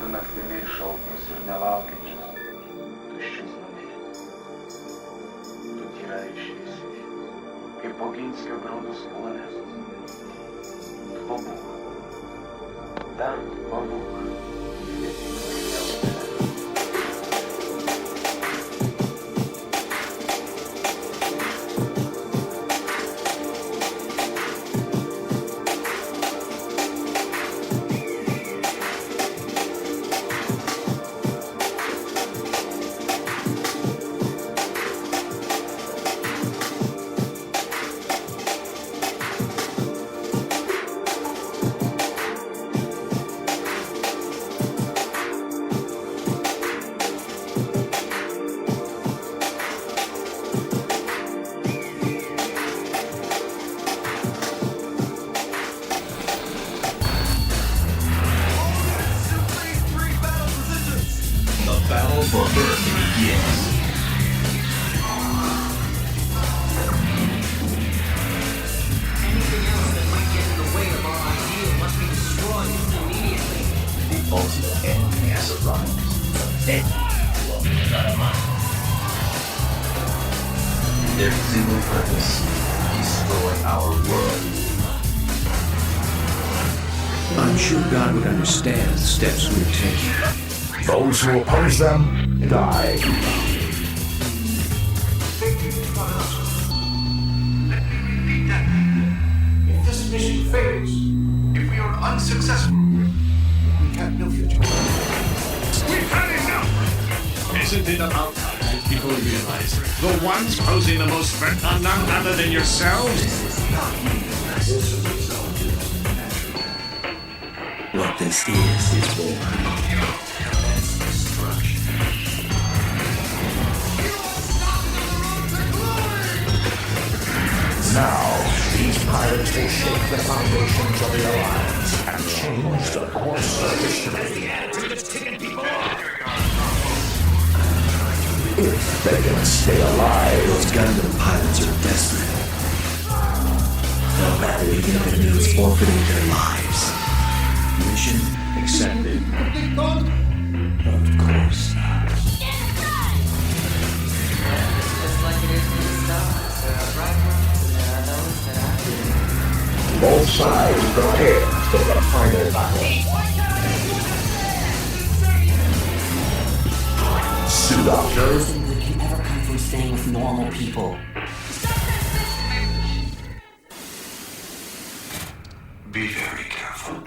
su naktimi šaltus ir nelaukiančius, tuščius namus. Tu tyra išvysi, kaip Poginskio graudus planetas. Tu pabūk, bent pabūk. For Earth begins. Anything else that might get in the way of our ideal must be destroyed immediately. The ultimate enemy has arrived. Then will be another mind. Their single purpose: destroy our world. I'm sure God would understand the steps we're taking. Those who oppose them, die. Let me repeat that. If this mission fails, if we are unsuccessful, we have no future. We've had enough! Isn't it about time that people realize the ones posing the most threat are none other than yourselves? This is not me. This is a result of natural. What this is born. Now, these pirates will shake the foundations of the Alliance and change the course of history. If they can stay alive, Those Gundam pilots are desperate. No matter, even if it means forfeiting their lives. Mission accepted. Of course. Just like it is in the stars, there are bright ones and there are those that are dim. both sides prepare for the final battle. Suit up. Nothing good can ever come from staying with normal people. Be very careful.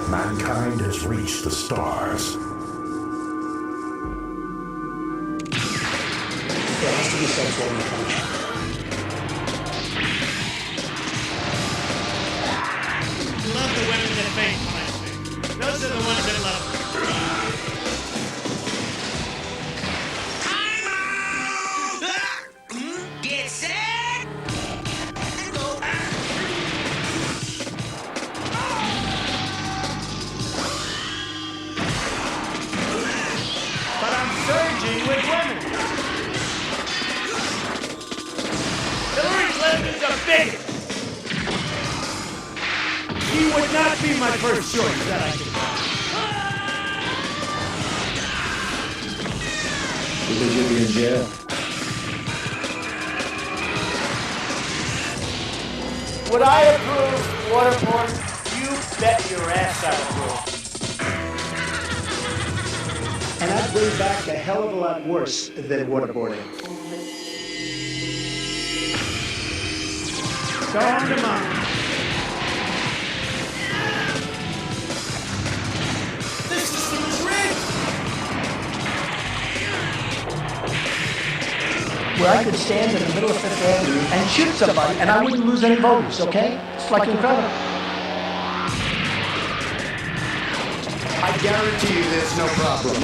Mankind has reached the stars. There has to be some form of punishment. Love the women that faint when I sing. Those are the ones that love me. Get set! Go! But I'm surging with women. Hillary Clinton's a bigot. He would not be my first choice, that I can tell. Because you'll be in jail. Would I approve waterboarding? You bet your ass I approve. And I'd bring back a hell of a lot worse than waterboarding. Storm them up. This is the trick! Where I could stand in the middle of Fifth Avenue and shoot somebody and I wouldn't lose any voters, okay? It's like incredible. I guarantee you there's no problem.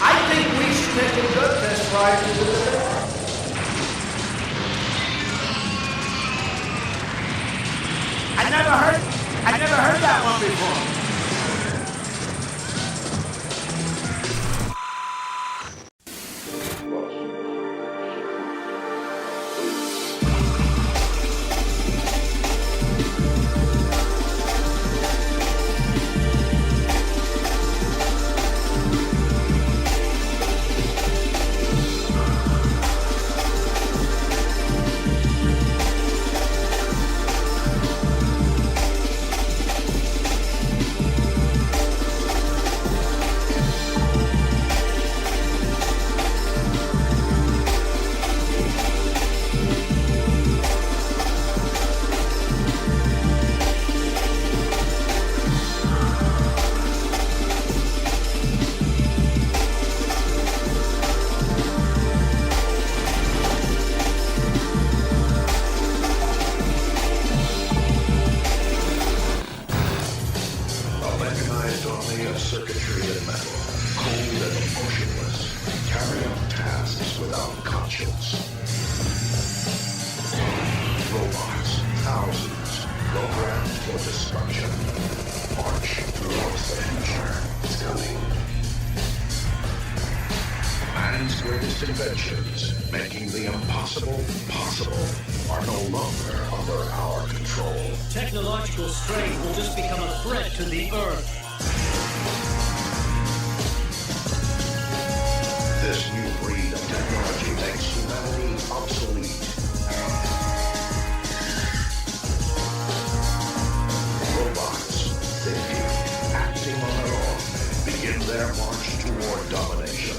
I think we should take a drug test prior to the debate. I never heard that one before. Circuitry and metal, cold and emotionless, carry out tasks without conscience. Robots, thousands, programmed for destruction, march towards the future. It's coming. Man's greatest inventions, making the impossible possible, are no longer under our control. Technological strain will just become a threat to the Earth. This new breed of technology makes humanity obsolete. Robots, thinking, acting on their own, begin their march toward domination.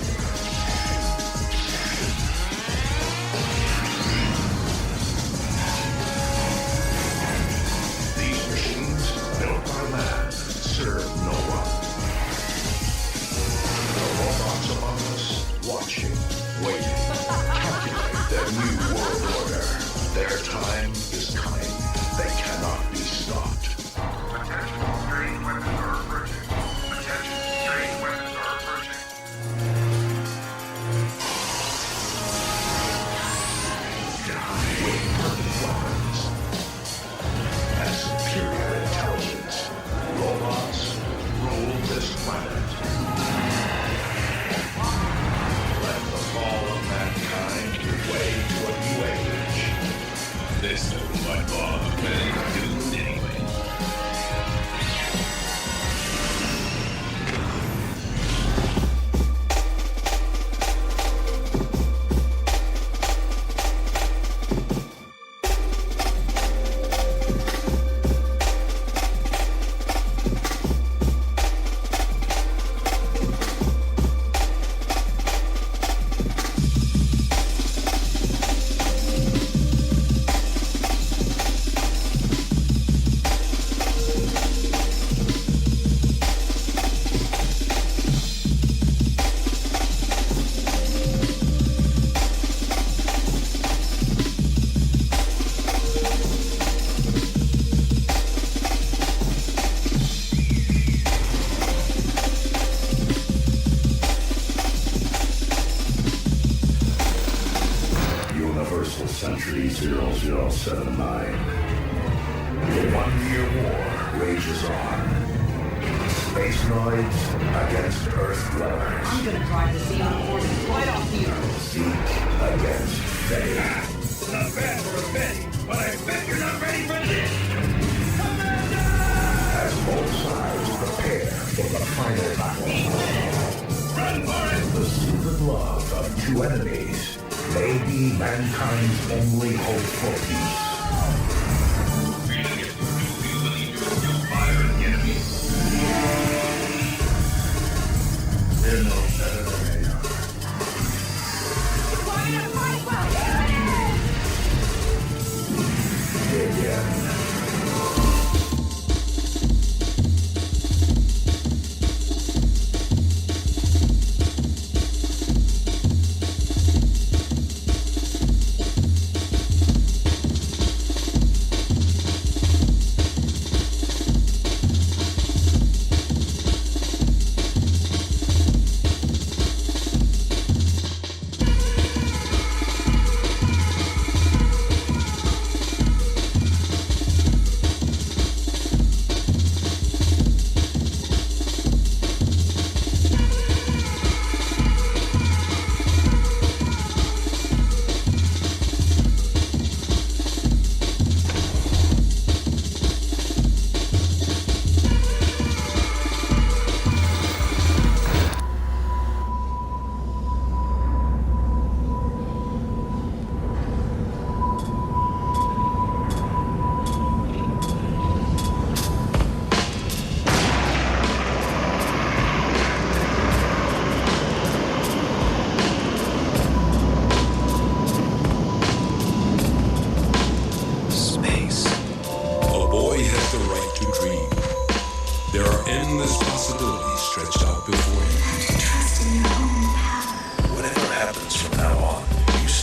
These machines, built by man, serve no one. The robots among us, watching, waiting, calculate their new world order. Their time is coming. They cannot be stopped. Attention, strange weapons are approaching. Attention, strange weapons are approaching. With perfect weapons and superior intelligence, robots rule this planet. Let the fall of mankind give way to a new age. This is what Bob been doomed anyway. Universal Century 0079. The 1-year war rages on. Spacenoids against Earth dwellers. I'm gonna drive the Xenon forces right off the Earth. Zeke against Faye. Not bad for a Betty, but I bet you're not ready for this! As both sides prepare for the final battle. Run for it! The secret love of two enemies may be mankind's only hope for peace. Do you believe you will still fire at the enemy? They're no better than they are. Quiet, quiet, quiet!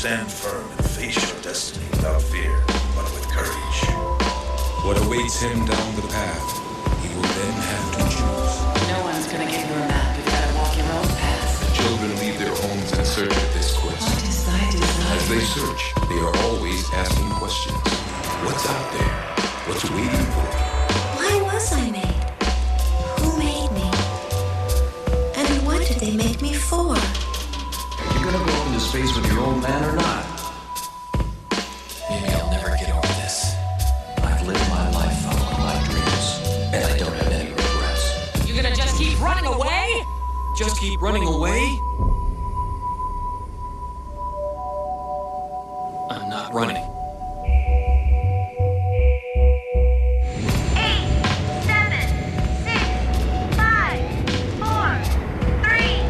Stand firm and face your destiny without fear, but with courage. What awaits him down the path, he will then have to choose. No one's gonna give you a map. You've gotta walk your own path. Children leave their homes in search of this quest. What is thy desire? As they search, they are always asking questions. What's out there? What's waiting for me? Why was I made? Who made me? And what did they make me for? You gonna go up into space with your old man or not? Maybe I'll never get over this. I've lived my life following my dreams, and I don't have any regrets. You gonna just keep running away? Just keep running away? I'm not running. 8, 7, 6, 5, 4, 3,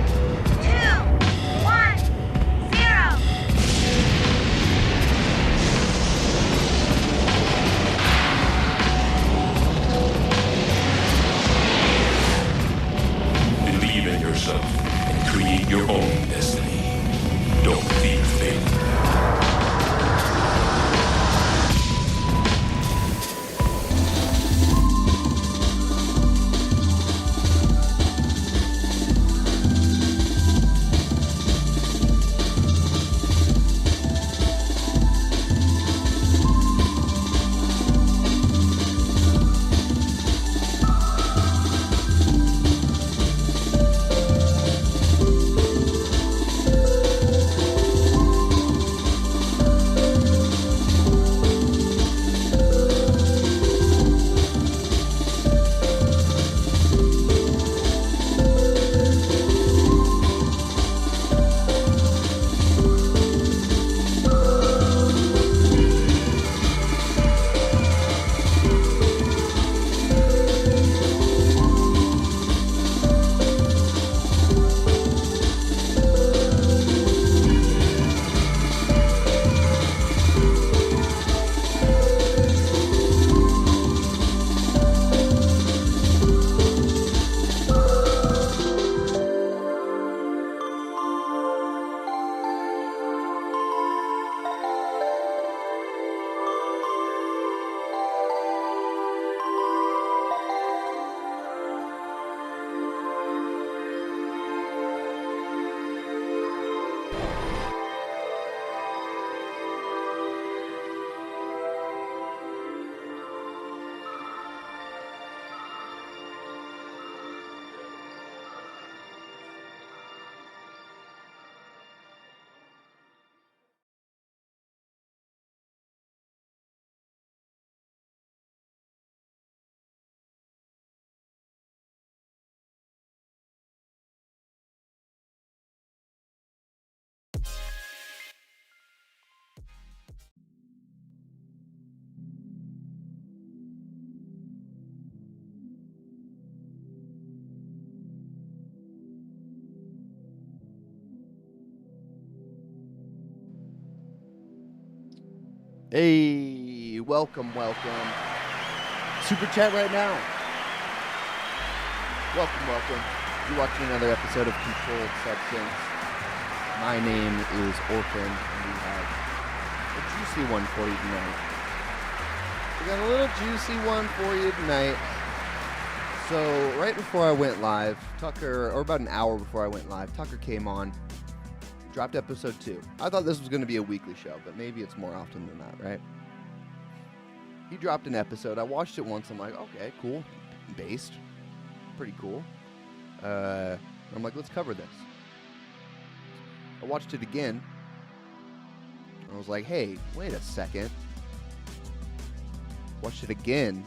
2, 1, 0. Believe in yourself and create your own destiny. Don't fear failure. Hey, welcome. Super chat right now. Welcome. You're watching another episode of Controlled Substance. My name is Orphan, and we have a juicy one for you tonight. We got a little juicy one for you tonight. So, right before I went live, Tucker, or about an hour before I went live, Tucker came on, dropped episode 2. I thought this was going to be a weekly show, but maybe it's more often than that, right? He dropped an episode. I watched it once. I'm like, okay, cool. Based. Pretty cool. I'm like, let's cover this. I watched it again. I was like, hey, wait a second. Watched it again.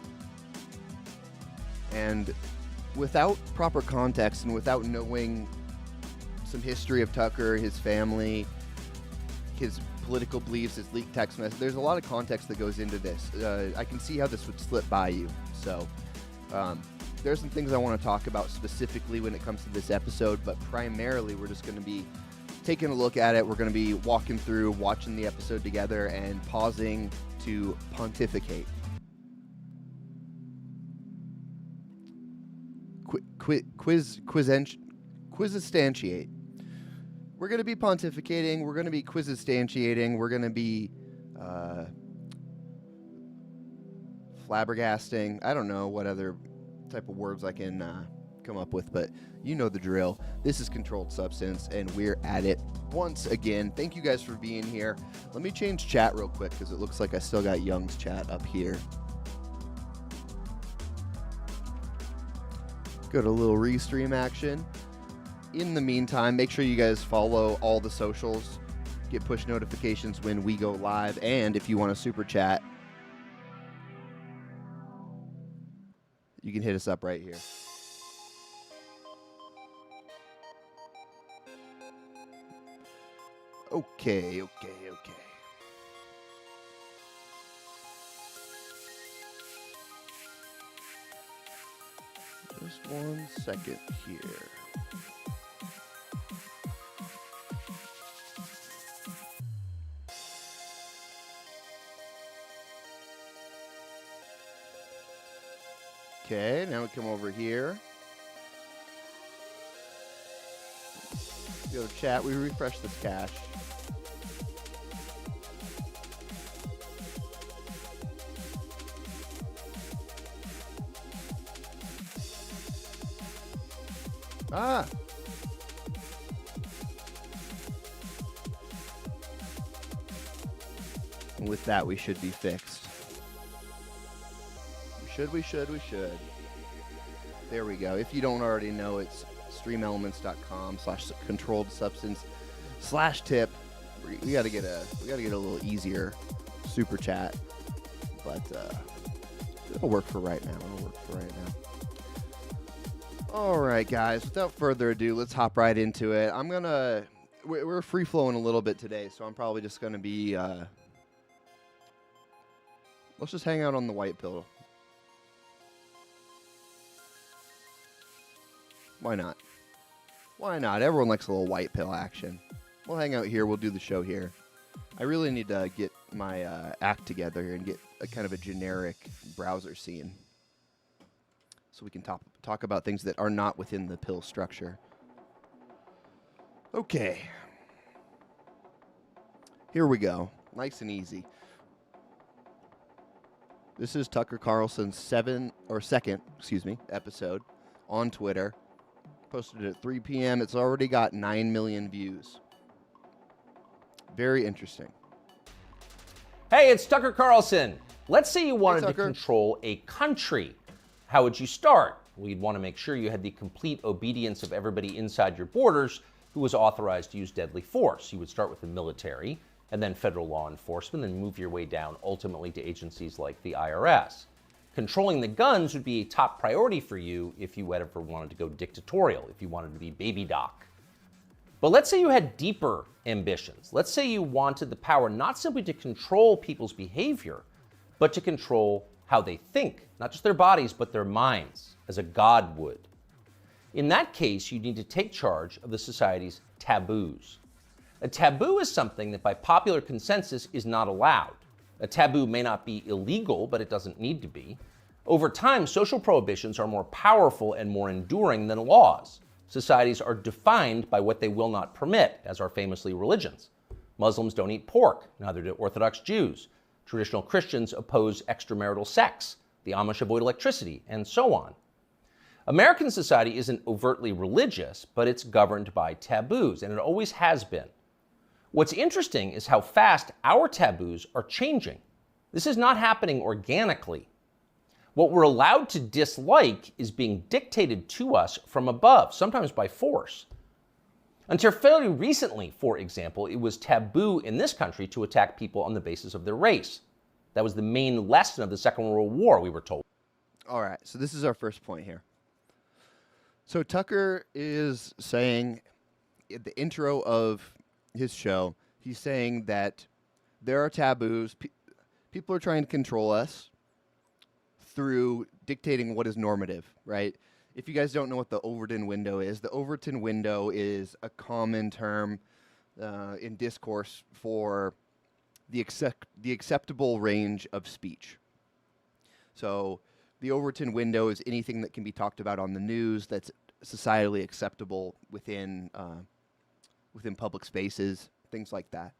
And without proper context and without knowing some history of Tucker, his family, his political beliefs, his leaked text message, there's a lot of context that goes into this. I can see how this would slip by you. So there's some things I want to talk about specifically when it comes to this episode, but primarily we're just going to be taking a look at it. We're going to be walking through, watching the episode together, and pausing to pontificate. Quizzistantiate. we're going to be pontificating. We're going to be quizzistantiating. We're going to be flabbergasting. I don't know what other type of words I can come up with, but you know the drill. This is Controlled Substance, and we're at it once again. Thank you guys for being here. Let me change chat real quick because it looks like I still got Young's chat up here. Go to a little restream action. In the meantime, make sure you guys follow all the socials. Get push notifications when we go live. And if you want a super chat, you can hit us up right here. Okay. Just 1 second here. Okay, now we come over here. Go to chat, we refresh this cache. And with that, we should be fixed. We should. There we go. If you don't already know, it's streamelements.com/controlledsubstance/tip. We gotta get a little easier super chat, but it'll work for right now. All right, guys. Without further ado, let's hop right into it. We're free flowing a little bit today, so I'm probably just gonna be. Let's just hang out on the white pill. Why not? Everyone likes a little white pill action. We'll hang out here. We'll do the show here. I really need to get my act together here and get a kind of a generic browser scene so we can talk about things that are not within the pill structure. Okay. Here we go. Nice and easy. This is Tucker Carlson's second episode on Twitter. Posted it at 3 p.m. It's already got 9 million views. Very interesting. Hey, it's Tucker Carlson. Let's say you wanted to control a country. How would you start? Well, you'd want to make sure you had the complete obedience of everybody inside your borders who was authorized to use deadly force. You would start with the military, and then federal law enforcement, then move your way down ultimately to agencies like the IRS. Controlling the guns would be a top priority for you if you ever wanted to go dictatorial, if you wanted to be baby doc. But let's say you had deeper ambitions. Let's say you wanted the power not simply to control people's behavior, but to control how they think, not just their bodies, but their minds, as a god would. In that case, you need to take charge of the society's taboos. A taboo is something that by popular consensus is not allowed. A taboo may not be illegal, but it doesn't need to be. Over time, social prohibitions are more powerful and more enduring than laws. Societies are defined by what they will not permit, as are famously religions. Muslims don't eat pork, neither do Orthodox Jews. Traditional Christians oppose extramarital sex. The Amish avoid electricity, and so on. American society isn't overtly religious, but it's governed by taboos, and it always has been. What's interesting is how fast our taboos are changing. This is not happening organically. What we're allowed to dislike is being dictated to us from above, sometimes by force. Until fairly recently, for example, it was taboo in this country to attack people on the basis of their race. That was the main lesson of the Second World War, we were told. All right, so this is our first point here. So Tucker is saying at the intro of his show, he's saying that there are taboos. People are trying to control us through dictating what is normative, right? If you guys don't know what the Overton window is, the Overton window is a common term in discourse for the acceptable range of speech. So the Overton window is anything that can be talked about on the news that's societally acceptable within within public spaces, things like that.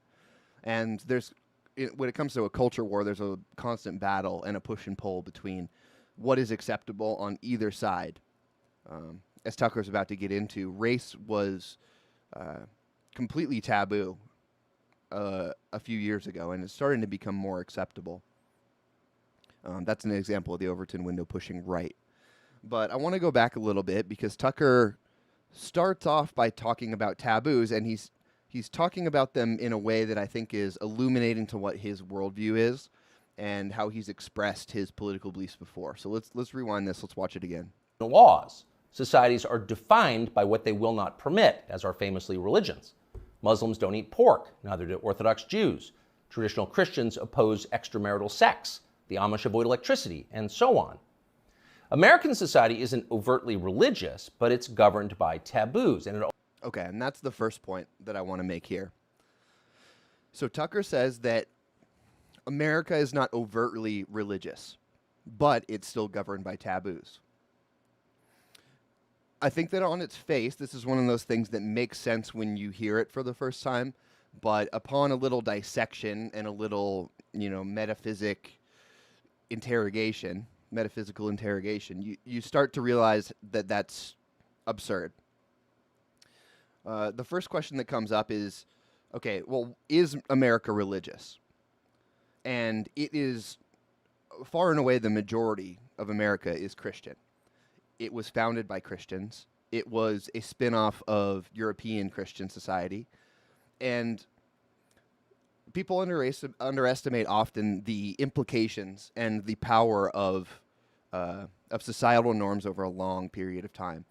And when it comes to a culture war, there's a constant battle and a push and pull between what is acceptable on either side. As Tucker's about to get into, race was completely taboo a few years ago, and it's starting to become more acceptable. That's an example of the Overton window pushing right. But I want to go back a little bit because Tucker starts off by talking about taboos, and he's talking about them in a way that I think is illuminating to what his worldview is and how he's expressed his political beliefs before. So let's rewind this. Let's watch it again. Laws. Societies are defined by what they will not permit, as are famously religions. Muslims don't eat pork, neither do Orthodox Jews. Traditional Christians oppose extramarital sex. The Amish avoid electricity, and so on. American society isn't overtly religious, but it's governed by taboos. Okay, and that's the first point that I want to make here. So Tucker says that America is not overtly religious, but it's still governed by taboos. I think that on its face, this is one of those things that makes sense when you hear it for the first time, but upon a little dissection and a little, metaphysical interrogation, you start to realize that that's absurd. The first question that comes up is, okay, well, is America religious? And it is far and away the majority of America is Christian. It was founded by Christians. It was a spin-off of European Christian society. And people underestimate often the implications and the power of societal norms over a long period of time.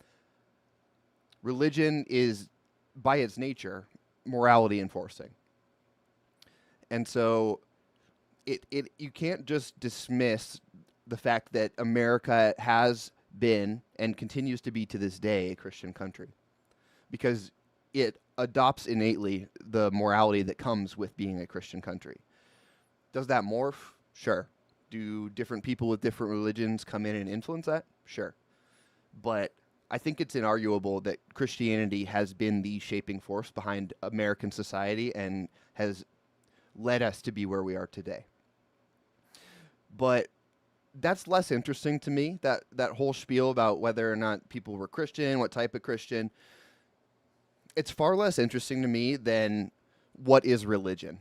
Religion is, by its nature, morality enforcing. And so you can't just dismiss the fact that America has been and continues to be to this day a Christian country, because it adopts innately the morality that comes with being a Christian country. Does that morph? Sure. Do different people with different religions come in and influence that? Sure. But I think it's inarguable that Christianity has been the shaping force behind American society and has led us to be where we are today. But that's less interesting to me, that whole spiel about whether or not people were Christian, what type of Christian. It's far less interesting to me than what is religion.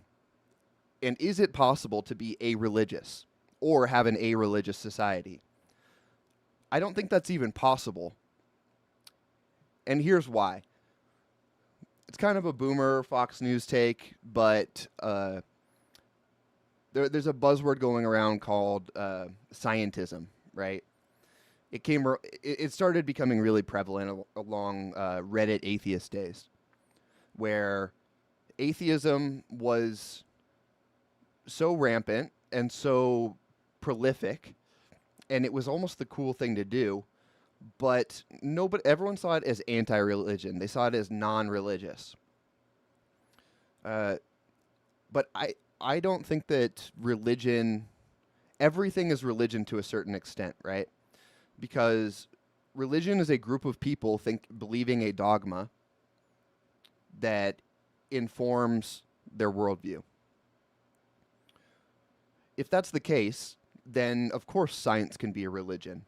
And is it possible to be a-religious or have an a-religious society? I don't think that's even possible. And here's why. It's kind of a boomer Fox News take, but there's a buzzword going around called scientism, right? It started becoming really prevalent along Reddit atheist days, where atheism was so rampant and so prolific, and it was almost the cool thing to do, but everyone saw it as anti-religion. They saw it as non-religious. But I don't think that everything is religion to a certain extent, right? Because religion is a group of people believing a dogma that informs their worldview. If that's the case, then of course science can be a religion.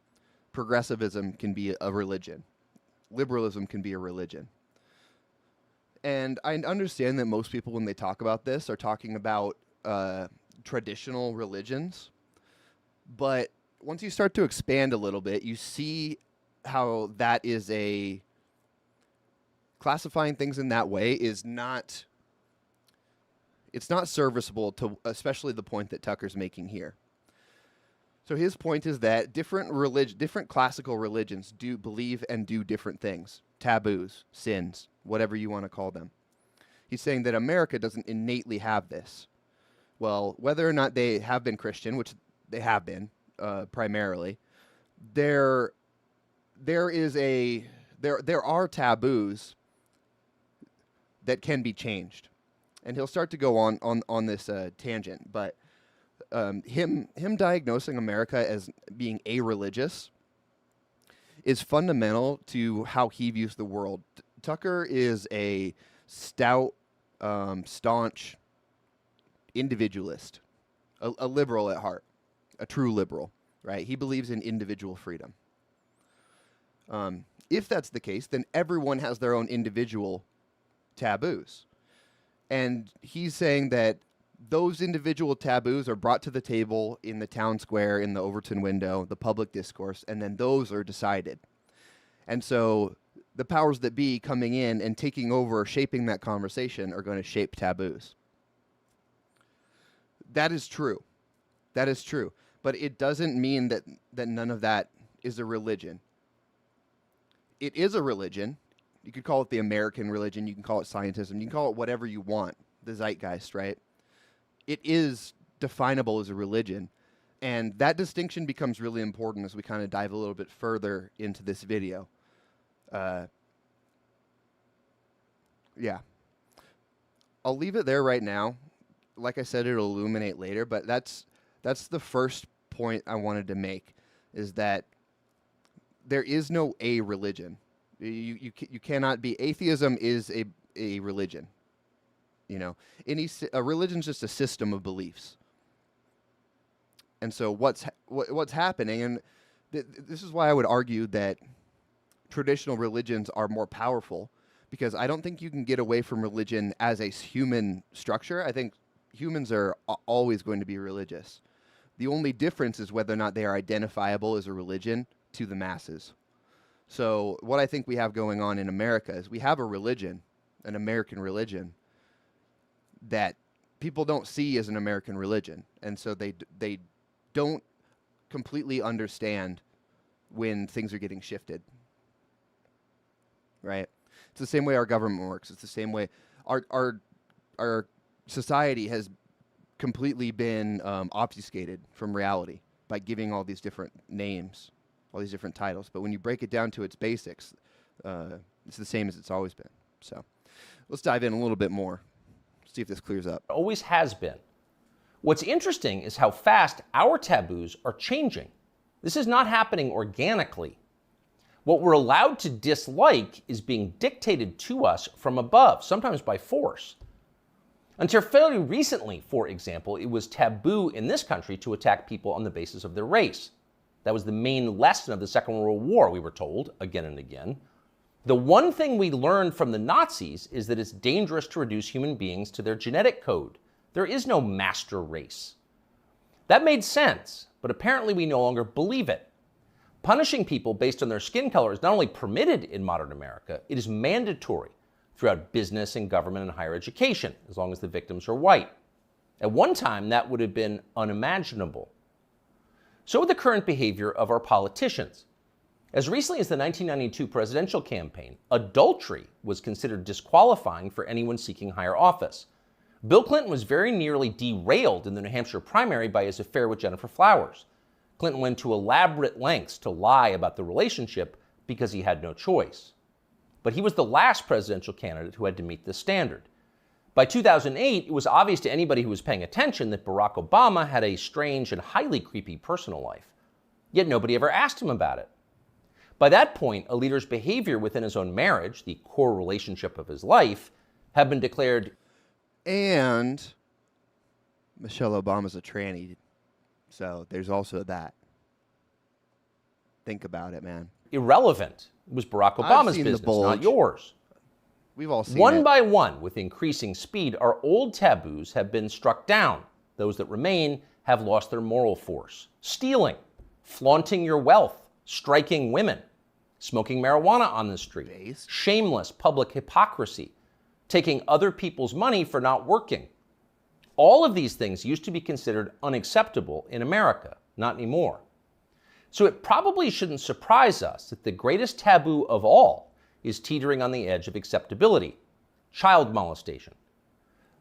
Progressivism can be a religion. Liberalism can be a religion. And I understand that most people, when they talk about this, are talking about traditional religions. But once you start to expand a little bit, you see how that is classifying things in that way is not, it's not serviceable to especially the point that Tucker's making here. So his point is that different classical religions do believe and do different things. Taboos, sins, whatever you want to call them. He's saying that America doesn't innately have this. Well, whether or not they have been Christian, which they have been primarily, there are taboos that can be changed, and he'll start to go on this tangent. But him diagnosing America as being a-religious is fundamental to how he views the world. Tucker is a stout, staunch individualist, a liberal at heart, a true liberal, right? He believes in individual freedom. If that's the case, then everyone has their own individual taboos. And he's saying that those individual taboos are brought to the table in the town square, in the Overton window, the public discourse, and then those are decided. And so the powers that be coming in and taking over, shaping that conversation, are going to shape taboos. That is true. That is true. But it doesn't mean that none of that is a religion. It is a religion. You could call it the American religion. You can call it scientism. You can call it whatever you want. The zeitgeist, right? It is definable as a religion. And that distinction becomes really important as we kind of dive a little bit further into this video. Yeah. I'll leave it there right now. Like I said, it'll illuminate later, but that's the first point I wanted to make, is that there is no a religion. You cannot be. Atheism is a religion. You know, a religion's just a system of beliefs. And so what's happening, and this is why I would argue that traditional religions are more powerful, because I don't think you can get away from religion as a human structure. I think humans are always going to be religious. The only difference is whether or not they are identifiable as a religion to the masses. So what I think we have going on in America is we have a religion, an American religion, that people don't see as an American religion. And so they don't completely understand when things are getting shifted. Right? It's the same way our government works. It's the same way our society has completely been obfuscated from reality by giving all these different names, all these different titles. But when you break it down to its basics, it's the same as it's always been. So let's dive in a little bit more, see if this clears up. Always has been. What's interesting is how fast our taboos are changing. This is not happening organically. What we're allowed to dislike is being dictated to us from above, sometimes by force. Until fairly recently, for example, it was taboo in this country to attack people on the basis of their race. That was the main lesson of the Second World War, we were told again and again. The one thing we learned from the Nazis is that it's dangerous to reduce human beings to their genetic code. There is no master race. That made sense, but apparently we no longer believe it. Punishing people based on their skin color is not only permitted in modern America, it is mandatory throughout business and government and higher education, as long as the victims are white. At one time, that would have been unimaginable. So with the current behavior of our politicians. As recently as the 1992 presidential campaign, adultery was considered disqualifying for anyone seeking higher office. Bill Clinton was very nearly derailed in the New Hampshire primary by his affair with Jennifer Flowers. Clinton went to elaborate lengths to lie about the relationship because he had no choice. But he was the last presidential candidate who had to meet this standard. By 2008, it was obvious to anybody who was paying attention that Barack Obama had a strange and highly creepy personal life. Yet nobody ever asked him about it. By that point, a leader's behavior within his own marriage, the core relationship of his life, had been declared. And Michelle Obama's a tranny. So there's also that. Think about it, man. Irrelevant. It was Barack Obama's business, not yours. We've all seen it. One by one, with increasing speed, our old taboos have been struck down. Those that remain have lost their moral force. Stealing, flaunting your wealth, striking women, smoking marijuana on the street, shameless public hypocrisy, taking other people's money for not working. All of these things used to be considered unacceptable in America, not anymore. So it probably shouldn't surprise us that the greatest taboo of all is teetering on the edge of acceptability: child molestation.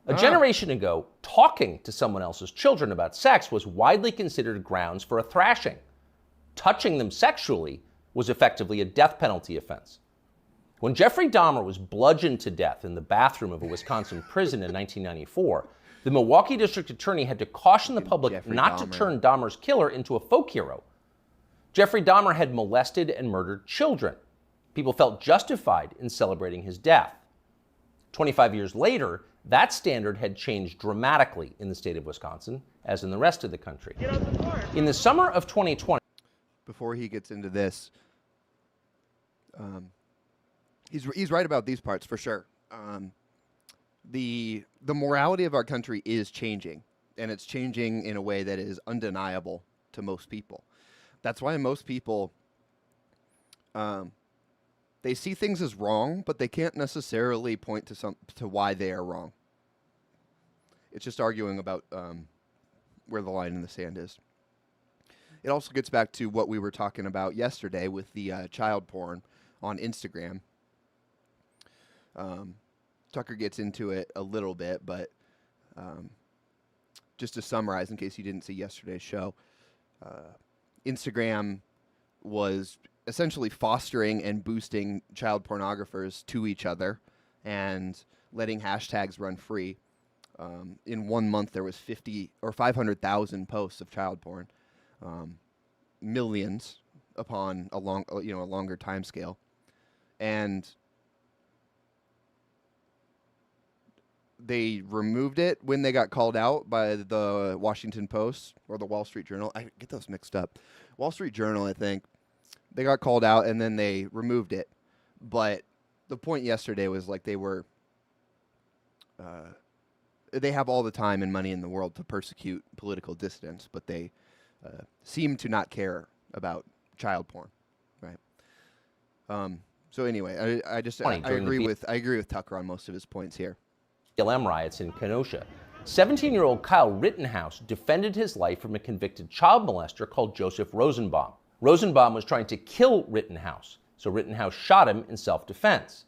A generation ago, talking to someone else's children about sex was widely considered grounds for a thrashing. Touching them sexually was effectively a death penalty offense. When Jeffrey Dahmer was bludgeoned to death in the bathroom of a Wisconsin prison in 1994, the Milwaukee District Attorney had to caution the public not to turn Dahmer's killer into a folk hero. Jeffrey Dahmer had molested and murdered children. People felt justified in celebrating his death. 25 years later, that standard had changed dramatically in the state of Wisconsin, as in the rest of the country. In the summer of 2020... Before he gets into this, he's right about these parts, for sure. The morality of our country is changing, and it's changing in a way that is undeniable to most people. That's why most people, they see things as wrong, but they can't necessarily point to why they are wrong. It's just arguing about where the line in the sand is. It also gets back to what we were talking about yesterday with the child porn on Instagram. Tucker gets into it a little bit, but just to summarize, in case you didn't see yesterday's show, Instagram was essentially fostering and boosting child pornographers to each other and letting hashtags run free. In 1 month, there was 50 or 500,000 posts of child porn, millions upon a longer time scale, and they removed it when they got called out by the Washington Post or the Wall Street Journal. I get those mixed up. Wall Street Journal, I think. They got called out and then they removed it. But the point yesterday was like they have all the time and money in the world to persecute political dissidents, but they seem to not care about child porn, right? So anyway, I agree with Tucker on most of his points here. BLM riots in Kenosha. 17-year-old Kyle Rittenhouse defended his life from a convicted child molester called Joseph Rosenbaum. Rosenbaum was trying to kill Rittenhouse, so Rittenhouse shot him in self-defense.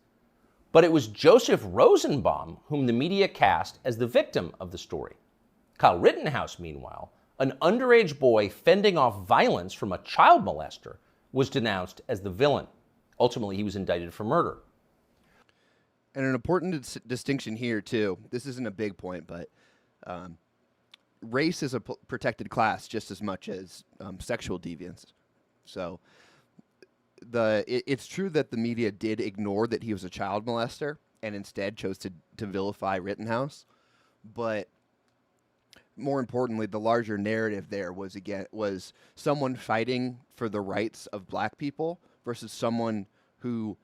But it was Joseph Rosenbaum whom the media cast as the victim of the story. Kyle Rittenhouse, meanwhile, an underage boy fending off violence from a child molester, was denounced as the villain. Ultimately, he was indicted for murder. And an important distinction here, too, this isn't a big point, but race is a protected class just as much as sexual deviance. So it's true that the media did ignore that he was a child molester and instead chose to vilify Rittenhouse. But more importantly, the larger narrative there was someone fighting for the rights of black people versus someone who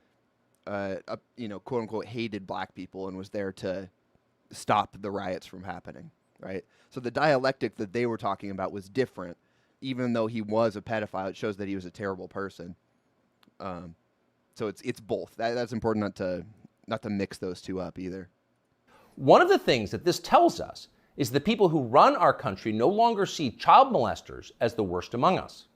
quote unquote hated black people and was there to stop the riots from happening, right? So the dialectic that they were talking about was different, even though he was a pedophile. It shows that he was a terrible person. So it's both. That's important not to mix those two up either. One of the things that this tells us is the people who run our country no longer see child molesters as the worst among us.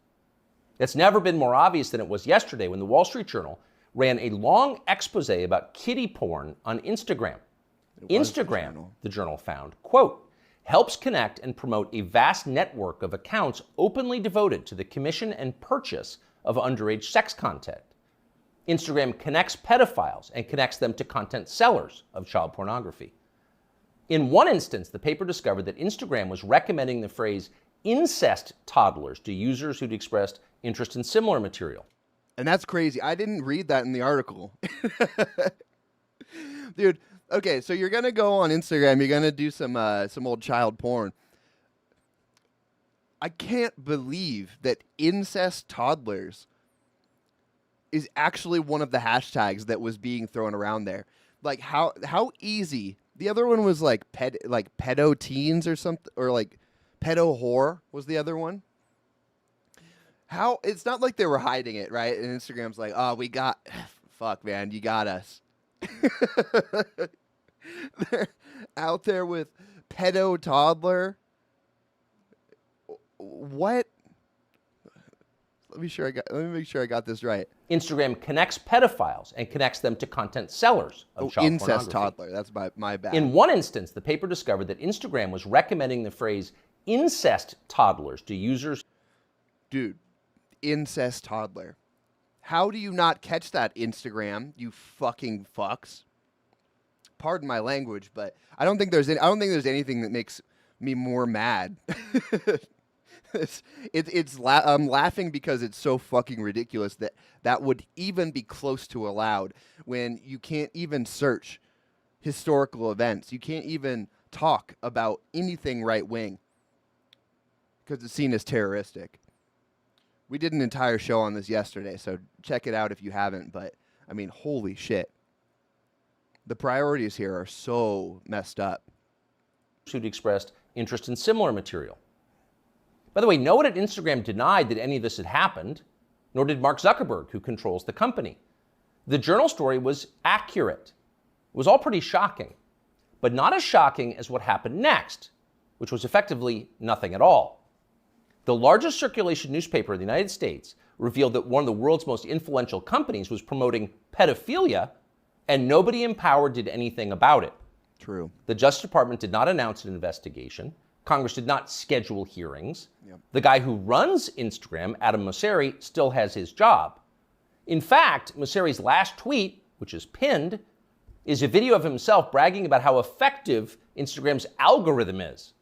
It's never been more obvious than it was yesterday when the Wall Street Journal ran a long expose about kiddie porn on Instagram. Instagram, the journal found, quote, helps connect and promote a vast network of accounts openly devoted to the commission and purchase of underage sex content. Instagram connects pedophiles and connects them to content sellers of child pornography. In one instance, the paper discovered that Instagram was recommending the phrase incest toddlers to users who'd expressed interest in similar material. And that's crazy. I didn't read that in the article. Dude, okay, so you're going to go on Instagram, you're going to do some old child porn. I can't believe that incest toddlers is actually one of the hashtags that was being thrown around there. Like how easy. The other one was like pedo teens or something, or like pedo whore was the other one. How it's not like they were hiding it, right? And Instagram's like, oh, fuck, man, you got us. They're out there with pedo toddler. What? Let me make sure I got this right. Instagram connects pedophiles and connects them to content sellers of child incest pornography. Toddler. That's my bad. In one instance, the paper discovered that Instagram was recommending the phrase incest toddlers to users. Dude, incest toddler. How do you not catch that, Instagram, you fucking fucks? Pardon my language, but I don't think there's anything that makes me more mad. I'm laughing because it's so fucking ridiculous that would even be close to allowed when you can't even search historical events. You can't even talk about anything right-wing because it's seen as terroristic. We did an entire show on this yesterday, so check it out if you haven't. But, I mean, holy shit. The priorities here are so messed up. Who'd expressed interest in similar material. By the way, no one at Instagram denied that any of this had happened, nor did Mark Zuckerberg, who controls the company. The Journal story was accurate. It was all pretty shocking, but not as shocking as what happened next, which was effectively nothing at all. The largest circulation newspaper in the United States revealed that one of the world's most influential companies was promoting pedophilia, and nobody in power did anything about it. True. The Justice Department did not announce an investigation. Congress did not schedule hearings. Yep. The guy who runs Instagram, Adam Mosseri, still has his job. In fact, Mosseri's last tweet, which is pinned, is a video of himself bragging about how effective Instagram's algorithm is.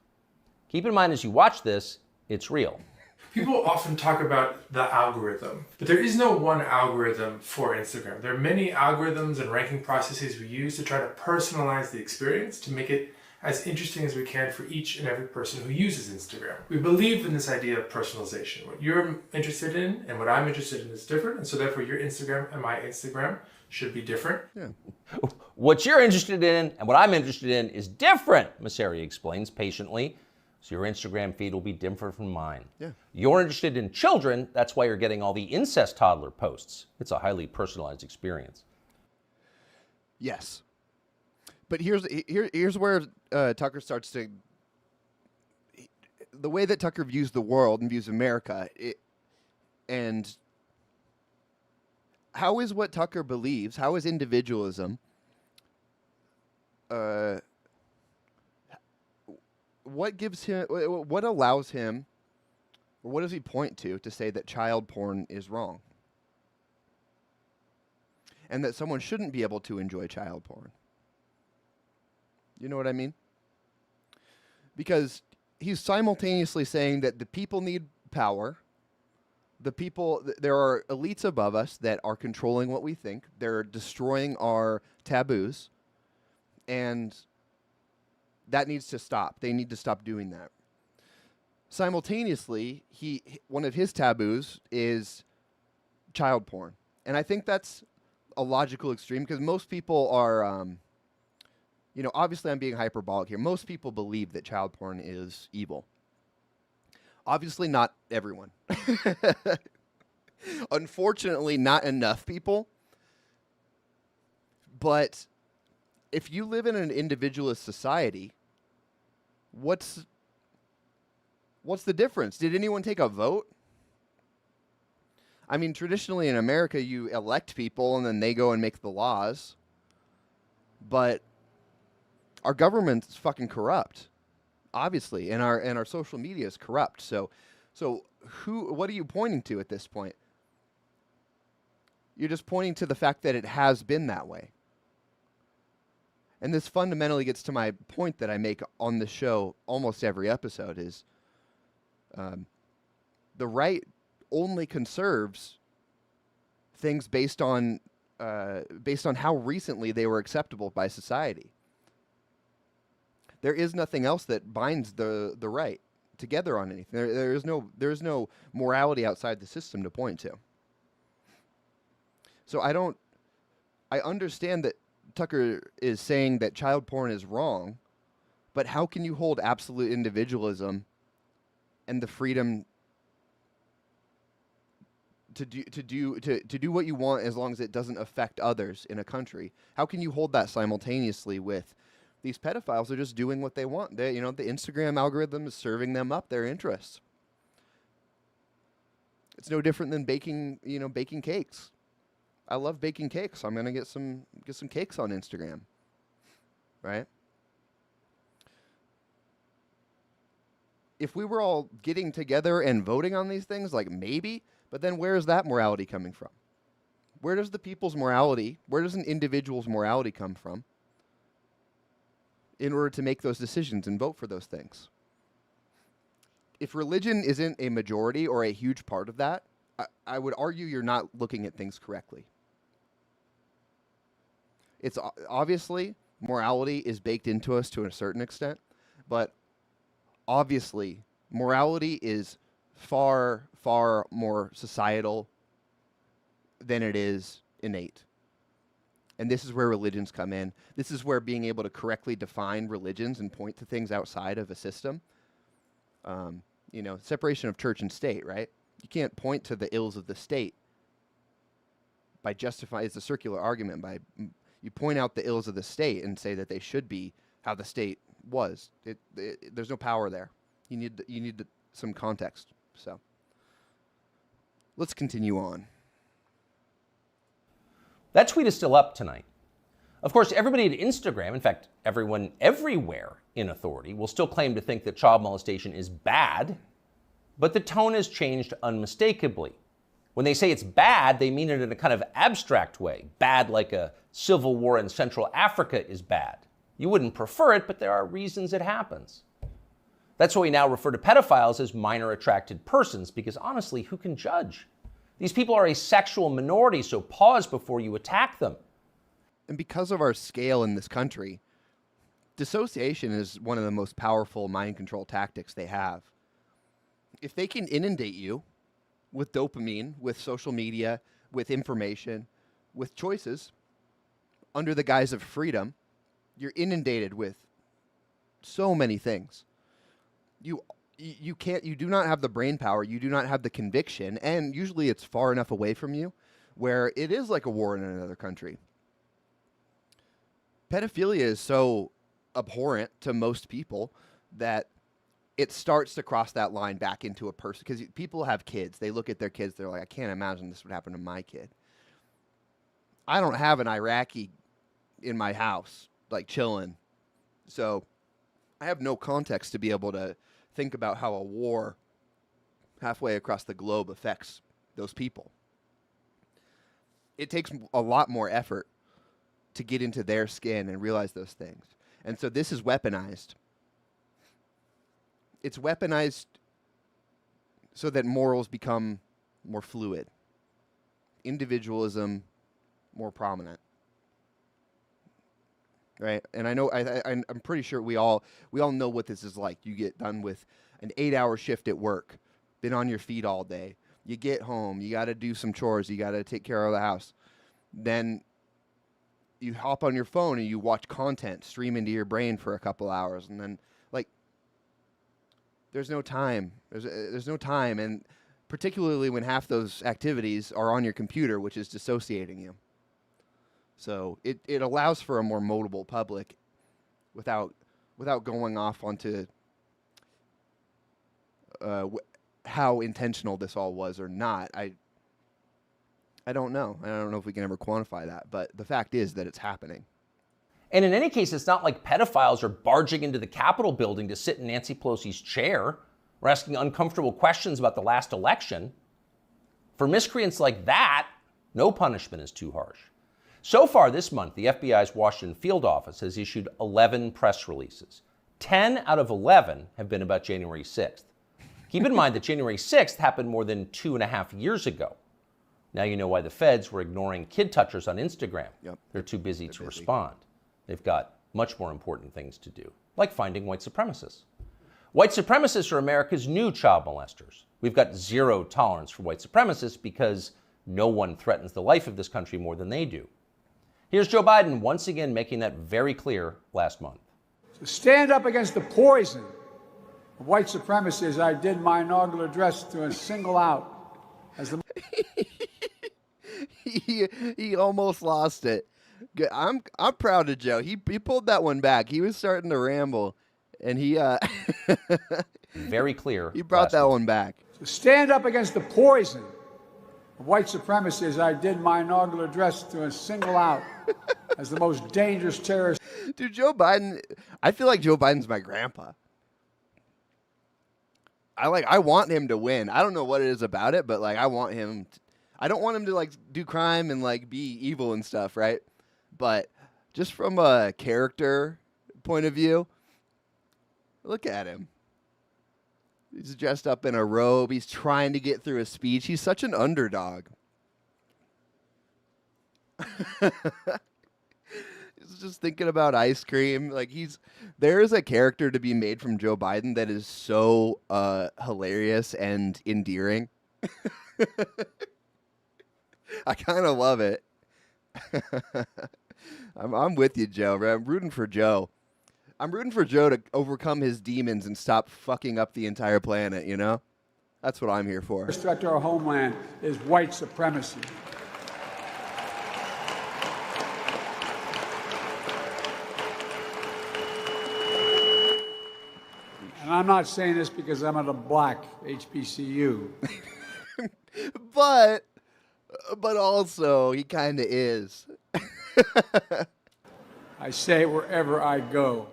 Keep in mind as you watch this, it's real. People often talk about the algorithm, but there is no one algorithm for Instagram. There are many algorithms and ranking processes we use to try to personalize the experience to make it as interesting as we can for each and every person who uses Instagram. We believe in this idea of personalization. What you're interested in and what I'm interested in is different, and so therefore your Instagram and my Instagram should be different. Yeah. What you're interested in and what I'm interested in is different, Mosseri explains patiently. So your Instagram feed will be different from mine. Yeah. You're interested in children, that's why you're getting all the incest toddler posts. It's a highly personalized experience. Yes. But here's where Tucker starts to... The way that Tucker views the world and views America, and how is what Tucker believes, how is individualism, what gives him, what allows him, or what does he point to say that child porn is wrong? And that someone shouldn't be able to enjoy child porn. You know what I mean? Because he's simultaneously saying that the people need power. There are elites above us that are controlling what we think. They're destroying our taboos. And that needs to stop. They need to stop doing that. Simultaneously, one of his taboos is child porn. And I think that's a logical extreme because most people are, obviously I'm being hyperbolic here. Most people believe that child porn is evil. Obviously not everyone. Unfortunately, not enough people. But if you live in an individualist society, what's the difference? Did anyone take a vote? I mean, traditionally in America, you elect people and then they go and make the laws. But our government's fucking corrupt, obviously, and our social media is corrupt. So what are you pointing to at this point? You're just pointing to the fact that it has been that way. And this fundamentally gets to my point that I make on the show almost every episode is the right only conserves things based on how recently they were acceptable by society. There is nothing else that binds the right together on anything. There is no morality outside the system to point to. So I understand that Tucker is saying that child porn is wrong, but how can you hold absolute individualism and the freedom to do what you want as long as it doesn't affect others in a country? How can you hold that simultaneously with these pedophiles are just doing what they want? The Instagram algorithm is serving them up their interests. It's no different than baking cakes. I love baking cakes. I'm gonna get some cakes on Instagram, right? If we were all getting together and voting on these things, like maybe, but then where is that morality coming from? Where does the people's morality, where does an individual's morality come from in order to make those decisions and vote for those things? If religion isn't a majority or a huge part of that, I would argue you're not looking at things correctly. It's obviously morality is baked into us to a certain extent, but obviously morality is far, far more societal than it is innate. And this is where religions come in. This is where being able to correctly define religions and point to things outside of a system, separation of church and state, right? You can't point to the ills of the state by justifying, it's a circular argument, you point out the ills of the state and say that they should be how the state was. There's no power there. You need some context. So let's continue on. That tweet is still up tonight. Of course, everybody at Instagram, in fact, everyone everywhere in authority, will still claim to think that child molestation is bad, but the tone has changed unmistakably. When they say it's bad, they mean it in a kind of abstract way. Bad like a civil war in Central Africa is bad. You wouldn't prefer it, but there are reasons it happens. That's why we now refer to pedophiles as minor attracted persons, because honestly, who can judge? These people are a sexual minority, so pause before you attack them. And because of our scale in this country, dissociation is one of the most powerful mind control tactics they have. If they can inundate you with dopamine, with social media, with information, with choices, under the guise of freedom, you're inundated with so many things. You do not have the brain power, you do not have the conviction, and usually it's far enough away from you where it is like a war in another country. Pedophilia is so abhorrent to most people that it starts to cross that line back into a person, because people have kids. They look at their kids, they're like, I can't imagine this would happen to my kid. I don't have an Iraqi in my house, like chilling. So I have no context to be able to think about how a war halfway across the globe affects those people. It takes a lot more effort to get into their skin and realize those things. And so this is weaponized. It's weaponized so that morals become more fluid. Individualism more prominent. Right? And I know, I'm pretty sure we all know what this is like. You get done with an 8-hour shift at work, been on your feet all day. You get home, you got to do some chores, you got to take care of the house. Then you hop on your phone and you watch content stream into your brain for a couple hours, and then there's no time. There's no time, and particularly when half those activities are on your computer, which is dissociating you. So it allows for a more moldable public without going off onto how intentional this all was or not. I don't know. I don't know if we can ever quantify that, but the fact is that it's happening. And in any case, it's not like pedophiles are barging into the Capitol building to sit in Nancy Pelosi's chair or asking uncomfortable questions about the last election. For miscreants like that, no punishment is too harsh. So far this month, the FBI's Washington field office has issued 11 press releases. 10 out of 11 have been about January 6th. Keep in mind that January 6th happened more than 2.5 years ago. Now you know why the feds were ignoring kid touchers on Instagram. Yep. They're too busy to respond. They've got much more important things to do, like finding white supremacists. White supremacists are America's new child molesters. We've got zero tolerance for white supremacists because no one threatens the life of this country more than they do. Here's Joe Biden once again making that very clear last month. To stand up against the poison of white supremacy, as I did my inaugural address, to single out as the... he almost lost it. I'm proud of Joe. He pulled that one back. He was starting to ramble, and he very clear. He brought that one back. To stand up against the poison of white supremacy, as I did my inaugural address, to single out as the most dangerous terrorist. Dude, Joe Biden, I feel like Joe Biden's my grandpa. I want him to win. I don't know what it is about it, but I want him I don't want him to do crime and be evil and stuff, right? But just from a character point of view, look at him. He's dressed up in a robe. He's trying to get through a speech. He's such an underdog. was just thinking about ice cream. Like there is a character to be made from Joe Biden that is so hilarious and endearing. I kind of love it. I'm with you, Joe. I'm rooting for Joe. I'm rooting for Joe to overcome his demons and stop fucking up the entire planet, you know? That's what I'm here for. The threat to our homeland is white supremacy. And I'm not saying this because I'm at a black HBCU. But also, he kind of is. I say it wherever I go.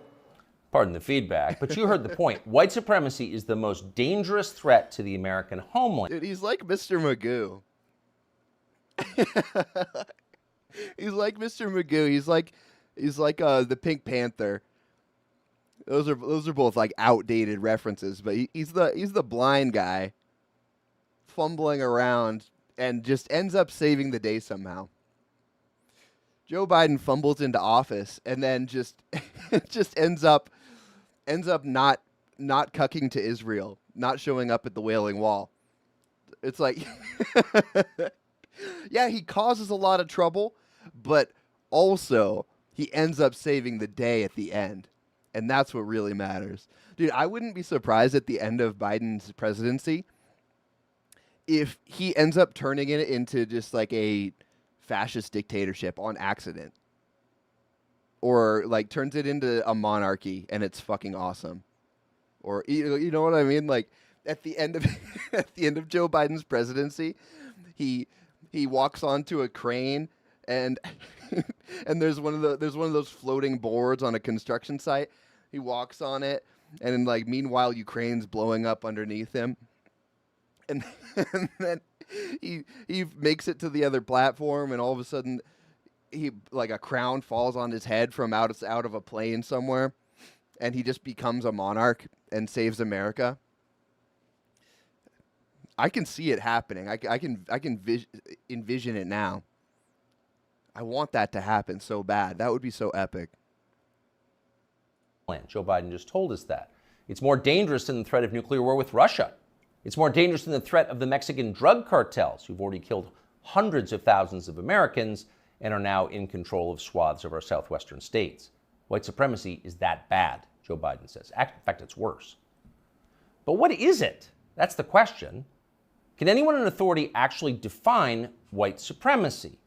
Pardon the feedback, but you heard the point. White supremacy is the most dangerous threat to the American homeland. Dude, he's like Mr. Magoo. He's like Mr. Magoo. He's like the Pink Panther. Those are both like outdated references, but he's the blind guy fumbling around and just ends up saving the day somehow. Joe Biden fumbles into office and then just ends up not cucking to Israel, not showing up at the Wailing Wall. It's like, yeah, he causes a lot of trouble, but also he ends up saving the day at the end. And that's what really matters. Dude, I wouldn't be surprised at the end of Biden's presidency if he ends up turning it into just like a fascist dictatorship on accident. Or like turns it into a monarchy and it's fucking awesome. Or you know what I mean? Like at the end of Joe Biden's presidency, he walks onto a crane and and there's one of those floating boards on a construction site. He walks on it and then like meanwhile Ukraine's blowing up underneath him. And then he makes it to the other platform, and all of a sudden, he like a crown falls on his head from out of a plane somewhere, and he just becomes a monarch and saves America. I can see it happening. I can envision it now. I want that to happen so bad. That would be so epic. Joe Biden just told us that. It's more dangerous than the threat of nuclear war with Russia. It's more dangerous than the threat of the Mexican drug cartels, who've already killed hundreds of thousands of Americans and are now in control of swaths of our southwestern states. White supremacy is that bad, Joe Biden says. In fact, it's worse. But what is it? That's the question. Can anyone in authority actually define white supremacy?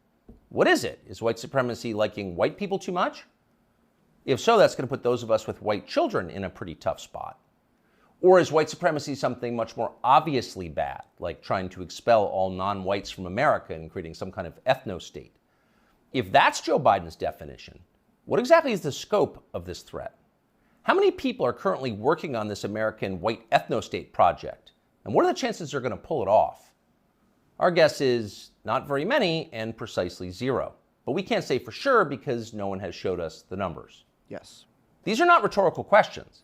What is it? Is white supremacy liking white people too much? If so, that's going to put those of us with white children in a pretty tough spot. Or is white supremacy something much more obviously bad, like trying to expel all non-whites from America and creating some kind of ethno-state? If that's Joe Biden's definition, what exactly is the scope of this threat? How many people are currently working on this American white ethno-state project? And what are the chances they're going to pull it off? Our guess is not very many and precisely zero. But we can't say for sure because no one has showed us the numbers. Yes. These are not rhetorical questions.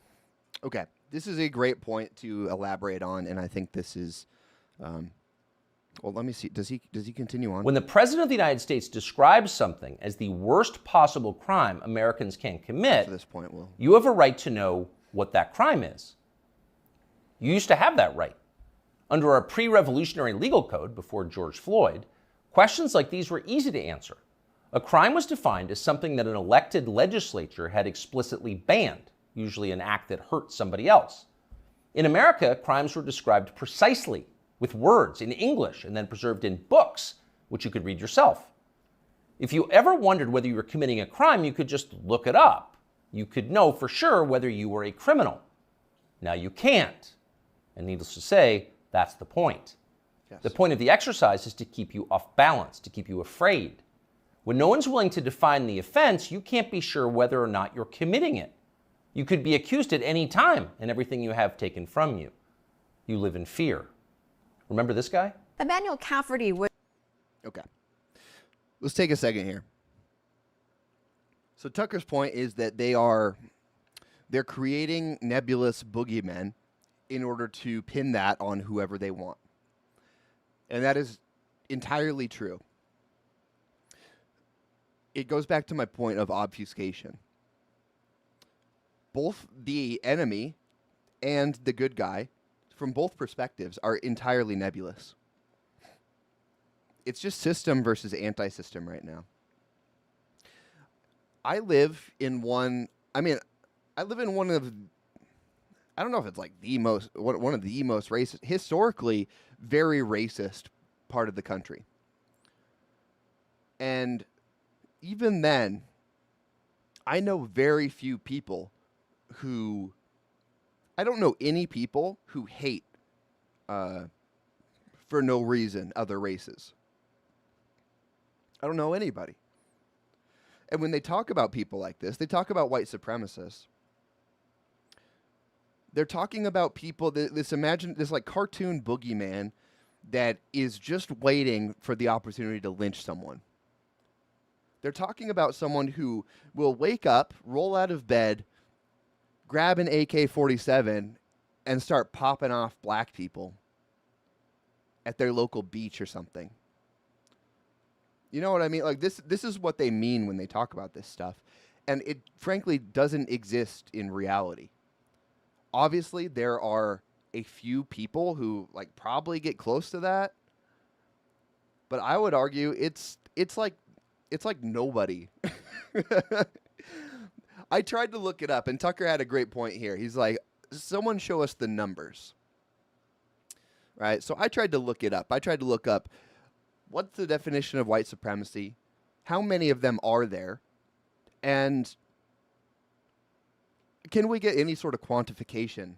Okay. This is a great point to elaborate on, and I think this is, well, let me see. Does he continue on? When the President of the United States describes something as the worst possible crime Americans can commit, to this point, you have a right to know what that crime is. You used to have that right. Under our pre-revolutionary legal code before George Floyd, questions like these were easy to answer. A crime was defined as something that an elected legislature had explicitly banned, usually an act that hurt somebody else. In America, crimes were described precisely with words in English and then preserved in books, which you could read yourself. If you ever wondered whether you were committing a crime, you could just look it up. You could know for sure whether you were a criminal. Now you can't. And needless to say, that's the point. Yes. The point of the exercise is to keep you off balance, to keep you afraid. When no one's willing to define the offense, you can't be sure whether or not you're committing it. You could be accused at any time and everything you have taken from you. You live in fear. Remember this guy? Emmanuel Cafferty would... Okay. Let's take a second here. So Tucker's point is that they're creating nebulous boogeymen in order to pin that on whoever they want. And that is entirely true. it goes back to my point of obfuscation. Both the enemy and the good guy, from both perspectives, are entirely nebulous. It's just system versus anti-system right now. I live in one of, I don't know if it's like one of the most racist, historically very racist part of the country. And even then, I know very few people I don't know any people who hate, for no reason, other races. I don't know anybody. And when they talk about people like this, they talk about white supremacists. They're talking about people, this like cartoon boogeyman that is just waiting for the opportunity to lynch someone. They're talking about someone who will wake up, roll out of bed, grab an AK-47, and start popping off black people at their local beach or something. You know what I mean? Like this is what they mean when they talk about this stuff. And it frankly doesn't exist in reality. Obviously, there are a few people who like probably get close to that. But I would argue it's like nobody. I tried to look it up, and Tucker had a great point here. He's like, someone show us the numbers. Right? So I tried to look it up. I tried to look up what's the definition of white supremacy, how many of them are there, and can we get any sort of quantification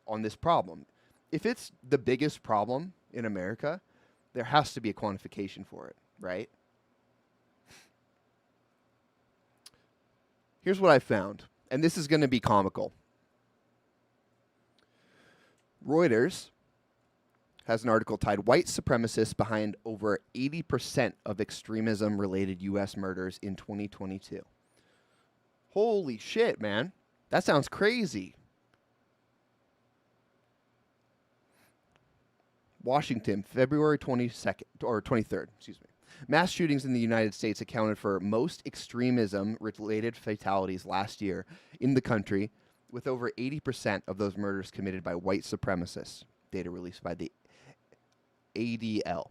on this problem? If it's the biggest problem in America, there has to be a quantification for it, right? Here's what I found, and this is going to be comical. Reuters has an article titled "White Supremacists Behind Over 80% of Extremism-Related U.S. Murders in 2022." Holy shit, man. That sounds crazy. Washington, February 22nd, or 23rd, excuse me. Mass shootings in the United States accounted for most extremism-related fatalities last year in the country, with over 80% of those murders committed by white supremacists, data released by the ADL.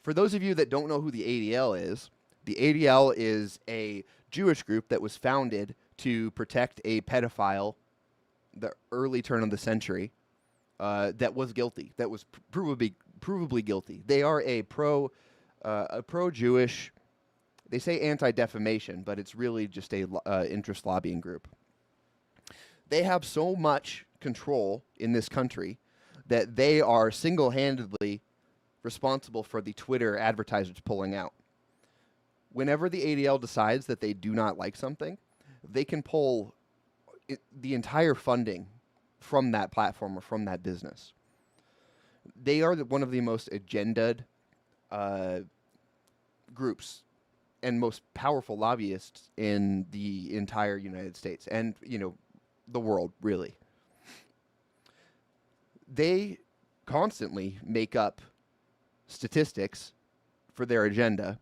For those of you that don't know who the ADL is a Jewish group that was founded to protect a pedophile the early turn of the century that was guilty, that was provably guilty. They are a pro-Jewish, they say anti-defamation, but it's really just a interest lobbying group. They have so much control in this country that they are single-handedly responsible for the Twitter advertisers pulling out. Whenever the ADL decides that they do not like something, they can pull the entire funding from that platform or from that business. They are one of the most agendaed groups and most powerful lobbyists in the entire United States and, the world, really. They constantly make up statistics for their agenda,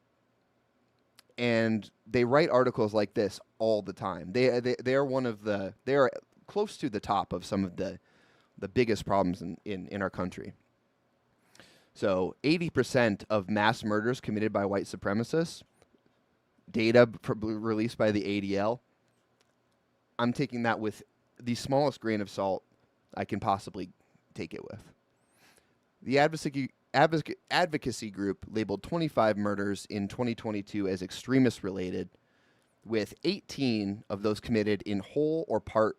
and they write articles like this all the time. They are close to the top of some of the biggest problems in our country. So 80% of mass murders committed by white supremacists, data released by the ADL, I'm taking that with the smallest grain of salt I can possibly take it with. The advocacy group labeled 25 murders in 2022 as extremist-related, with 18 of those committed in whole or part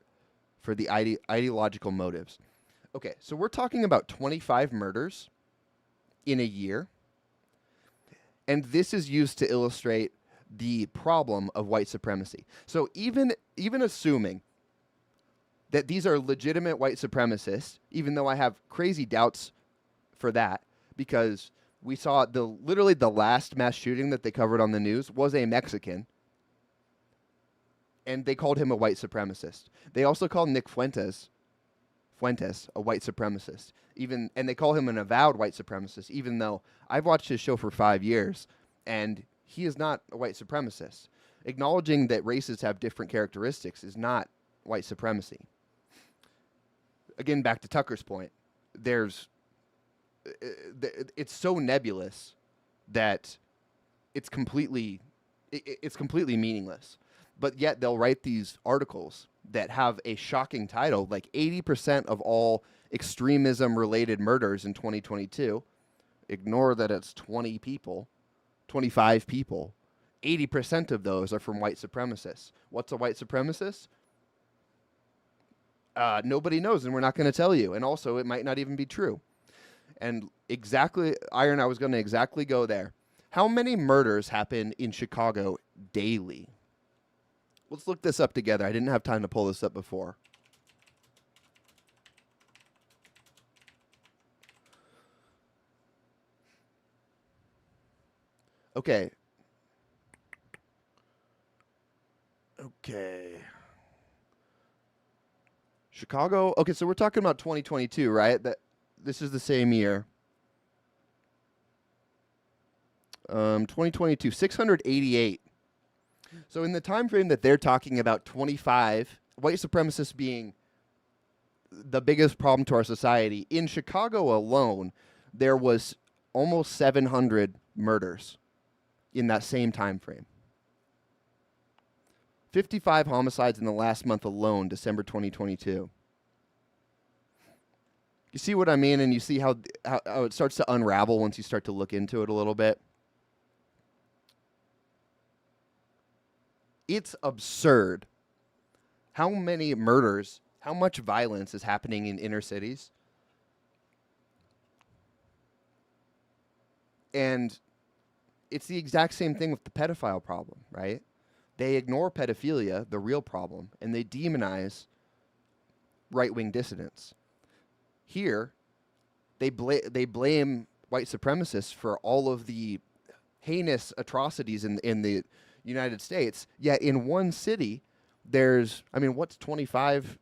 for the ideological motives. Okay, so we're talking about 25 murders in a year, and this is used to illustrate the problem of white supremacy. So even assuming that these are legitimate white supremacists, even though I have crazy doubts for that, because we saw literally the last mass shooting that they covered on the news was a Mexican, and they called him a white supremacist. They also called Nick Fuentes a white supremacist, and they call him an avowed white supremacist, even though I've watched his show for 5 years, and he is not a white supremacist. Acknowledging that races have different characteristics is not white supremacy. Again, back to Tucker's point, it's so nebulous that it's completely meaningless. But yet they'll write these articles that have a shocking title, like 80% of all extremism-related murders in 2022. Ignore that it's 20 people, 25 people. 80% of those are from white supremacists. What's a white supremacist? Nobody knows, and we're not going to tell you. And also, it might not even be true. And exactly, Iron, I was going to exactly go there. How many murders happen in Chicago daily? Let's look this up together. I didn't have time to pull this up before. Okay. Chicago. Okay, so we're talking about 2022, right? This is the same year. 2022, 688. So in the time frame that they're talking about, 25, white supremacists being the biggest problem to our society, in Chicago alone, there was almost 700 murders in that same time frame. 55 homicides in the last month alone, December 2022. You see what I mean? And you see how it starts to unravel once you start to look into it a little bit. It's absurd how many murders, how much violence is happening in inner cities. And it's the exact same thing with the pedophile problem, right? They ignore pedophilia, the real problem, and they demonize right-wing dissidents. Here, they blame white supremacists for all of the heinous atrocities in the United States, yet in one city, there's, what's 25?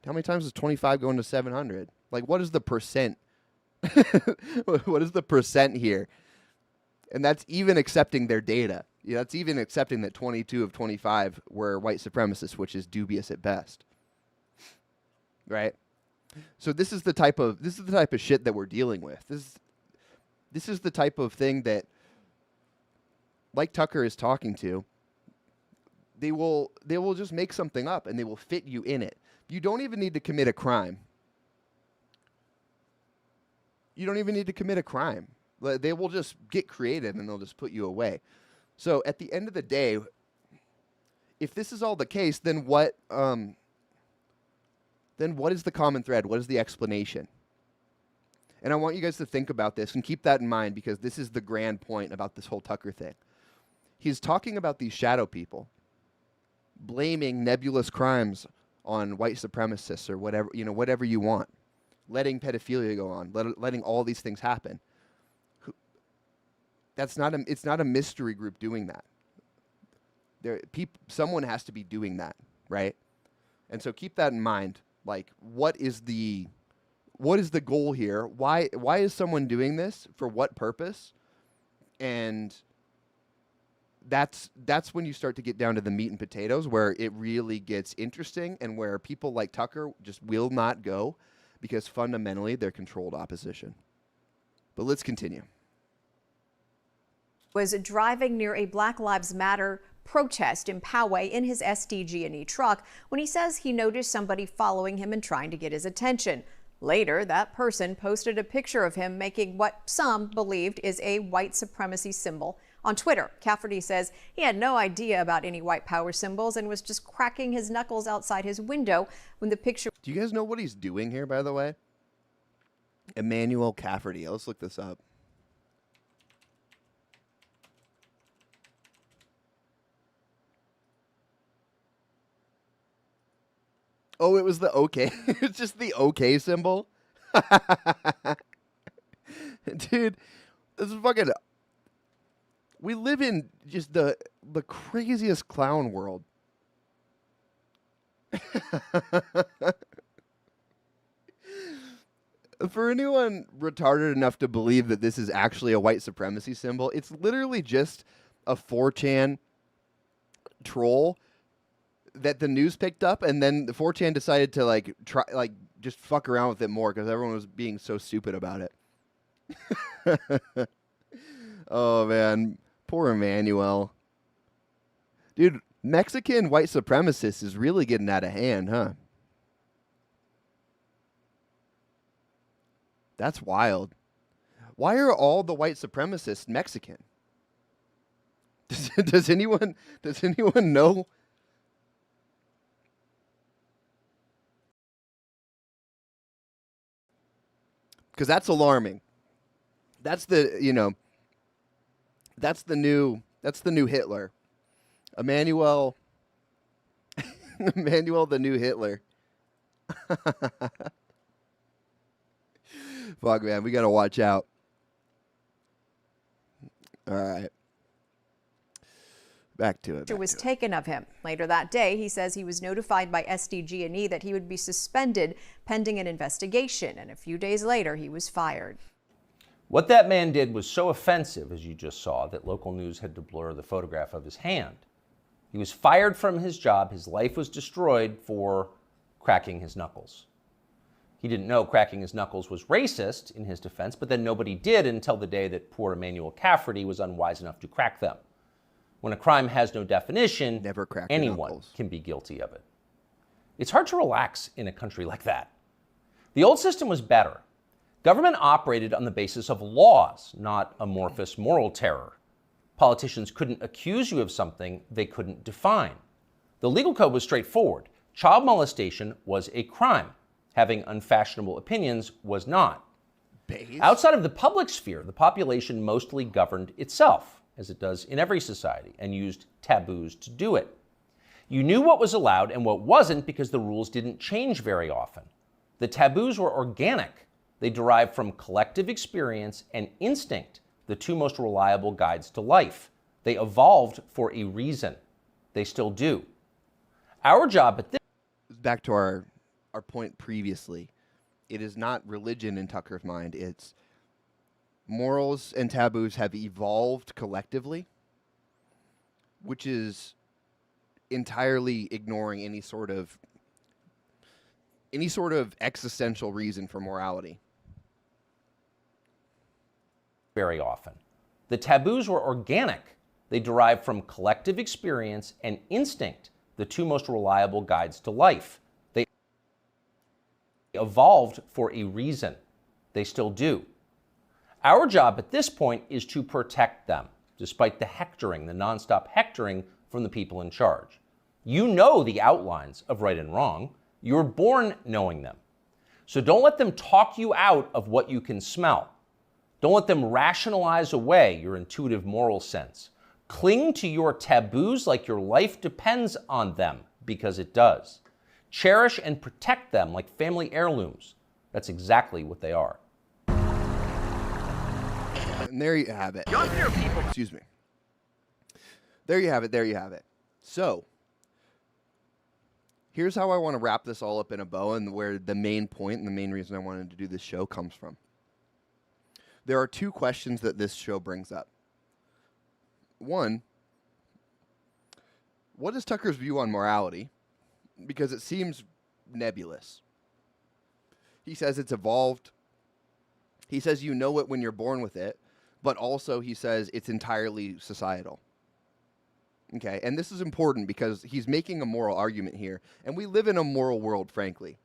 How many times is 25 going to 700? Like, what is the percent? What is the percent here? And that's even accepting their data. Yeah, that's even accepting that 22 of 25 were white supremacists, which is dubious at best. Right? So this is the type of shit that we're dealing with. This is the type of thing that, like Tucker is talking to, they will just make something up and they will fit you in it. You don't even need to commit a crime. You don't even need to commit a crime. They will just get creative and they'll just put you away. So at the end of the day, if this is all the case, then what is the common thread? What is the explanation? And I want you guys to think about this and keep that in mind, because this is the grand point about this whole Tucker thing. He's talking about these shadow people, blaming nebulous crimes on white supremacists or whatever you want, letting pedophilia go on, letting all these things happen. It's not a mystery group doing that. Someone has to be doing that, right? And so keep that in mind. Like, what is the goal here? Why is someone doing this? For what purpose? And that's when you start to get down to the meat and potatoes, where it really gets interesting and where people like Tucker just will not go, because fundamentally they're controlled opposition. But let's continue. Was driving near a Black Lives Matter protest in Poway in his SDG&E truck when he says he noticed somebody following him and trying to get his attention. Later, that person posted a picture of him making what some believed is a white supremacy symbol on Twitter. Cafferty says he had no idea about any white power symbols and was just cracking his knuckles outside his window when the picture... Do you guys know what he's doing here, by the way? Emmanuel Cafferty. Let's look this up. Oh, it was the OK. It's just the OK symbol. Dude, this is fucking... We live in just the craziest clown world. For anyone retarded enough to believe that this is actually a white supremacy symbol, it's literally just a 4chan troll that the news picked up, and then the 4chan decided to like try like just fuck around with it more because everyone was being so stupid about it. Oh man, poor Emmanuel. Dude, Mexican white supremacist is really getting out of hand, huh? That's wild. Why are all the white supremacists Mexican? Does anyone know? Because that's alarming. That's the new Hitler. Emmanuel the new Hitler. Fuck, man, we gotta watch out. All right. Back to it. Was taken of him. Later that day, he says he was notified by SDG&E that he would be suspended pending an investigation, and a few days later, he was fired. What that man did was so offensive, as you just saw, that local news had to blur the photograph of his hand. He was fired from his job. His life was destroyed for cracking his knuckles. He didn't know cracking his knuckles was racist, in his defense, but then nobody did until the day that poor Emmanuel Cafferty was unwise enough to crack them. When a crime has no definition, anyone can be guilty of it. It's hard to relax in a country like that. The old system was better. Government operated on the basis of laws, not amorphous moral terror. Politicians couldn't accuse you of something they couldn't define. The legal code was straightforward. Child molestation was a crime. Having unfashionable opinions was not. Outside of the public sphere, the population mostly governed itself, as it does in every society, and used taboos to do it. You knew what was allowed and what wasn't because the rules didn't change very often. The taboos were organic. They derived from collective experience and instinct, the two most reliable guides to life. They evolved for a reason. They still do. Our job at this... Back to our point previously, it is not religion in Tucker's mind. It's morals and taboos have evolved collectively, which is entirely ignoring any sort of existential reason for morality. Very often. The taboos were organic. They derived from collective experience and instinct, the two most reliable guides to life. They evolved for a reason. They still do. Our job at this point is to protect them, despite the hectoring, the nonstop hectoring from the people in charge. You know the outlines of right and wrong. You're born knowing them. So don't let them talk you out of what you can smell. Don't let them rationalize away your intuitive moral sense. Cling to your taboos like your life depends on them, because it does. Cherish and protect them like family heirlooms. That's exactly what they are. And there you have it. Excuse me. There you have it. So, here's how I want to wrap this all up in a bow and where the main point and the main reason I wanted to do this show comes from. There are two questions that this show brings up. One, what is Tucker's view on morality? Because it seems nebulous. He says it's evolved. He says you know it when you're born with it, but also he says it's entirely societal. Okay, and this is important because he's making a moral argument here, and we live in a moral world, frankly.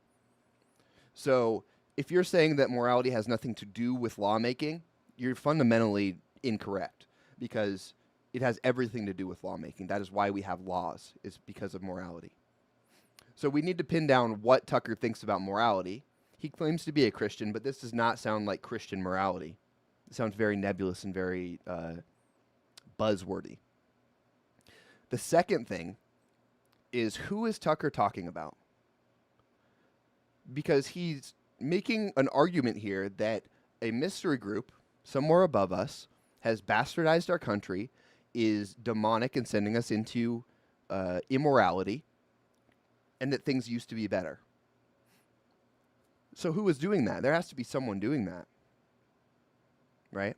So if you're saying that morality has nothing to do with lawmaking, you're fundamentally incorrect because it has everything to do with lawmaking. That is why we have laws, is because of morality. So we need to pin down what Tucker thinks about morality. He claims to be a Christian, but this does not sound like Christian morality. It sounds very nebulous and very buzzwordy. The second thing is, who is Tucker talking about? Because he's making an argument here that a mystery group somewhere above us has bastardized our country, is demonic and sending us into immorality, and that things used to be better. So who is doing that? There has to be someone doing that, right?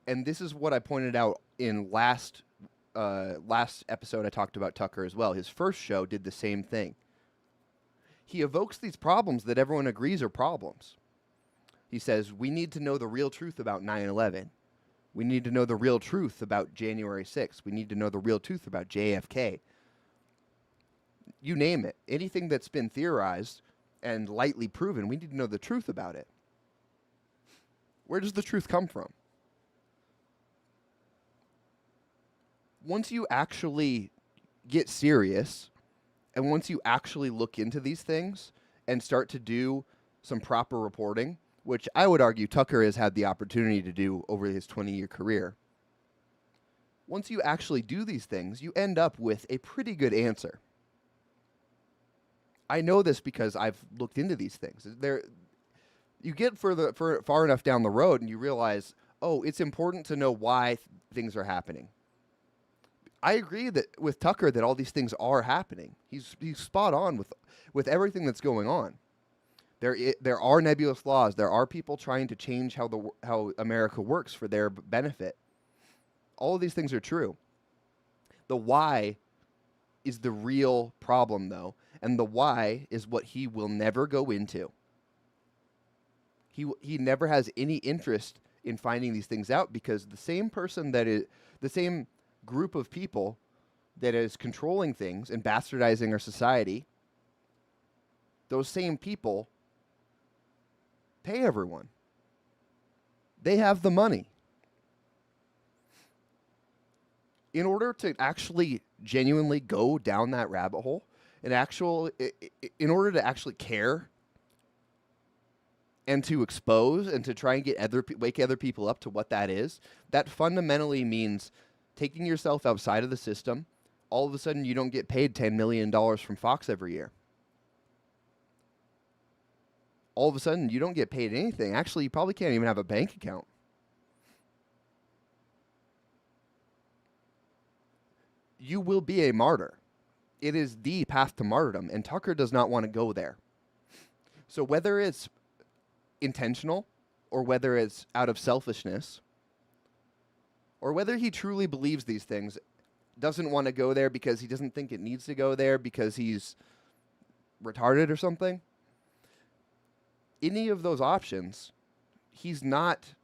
And this is what I pointed out in last episode I talked about Tucker as well. His first show did the same thing. He evokes these problems that everyone agrees are problems. He says, we need to know the real truth about 9/11. We need to know the real truth about January 6th. We need to know the real truth about JFK. You name it. Anything that's been theorized and lightly proven, we need to know the truth about it. Where does the truth come from? Once you actually get serious, and once you actually look into these things and start to do some proper reporting, which I would argue Tucker has had the opportunity to do over his 20-year career, once you actually do these things, you end up with a pretty good answer. I know this because I've looked into these things. You get far enough down the road and you realize, oh, it's important to know why things are happening. I agree that with Tucker that all these things are happening. He's spot on with everything that's going on. There are nebulous laws. There are people trying to change how America works for their benefit. All of these things are true. The why is the real problem, though, and the why is what he will never go into. He never has any interest in finding these things out because the same group of people that is controlling things and bastardizing our society, those same people pay everyone. They have the money. In order to actually genuinely go down that rabbit hole, in order to actually care and to expose and to try and get wake other people up to what that is, that fundamentally means taking yourself outside of the system. All of a sudden, you don't get paid $10 million from Fox every year. All of a sudden, you don't get paid anything. Actually, you probably can't even have a bank account. You will be a martyr. It is the path to martyrdom, and Tucker does not want to go there. So whether it's intentional or whether it's out of selfishness or whether he truly believes these things, doesn't want to go there because he doesn't think it needs to go there because he's retarded or something, any of those options, he's not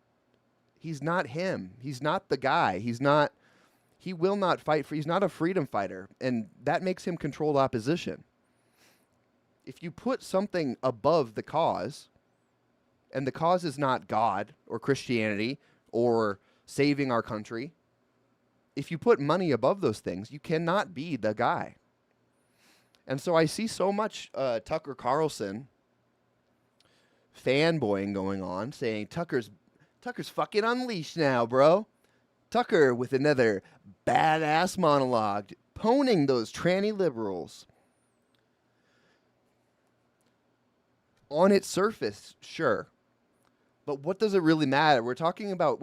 him. He's not the guy. He will not fight he's not a freedom fighter, and that makes him controlled opposition. If you put something above the cause, and the cause is not God or Christianity or saving our country, if you put money above those things, you cannot be the guy. And so I see so much Tucker Carlson fanboying going on, saying Tucker's fucking unleashed now, bro. Tucker with another badass monologue, poning those tranny liberals. On its surface, sure. But what does it really matter? We're talking about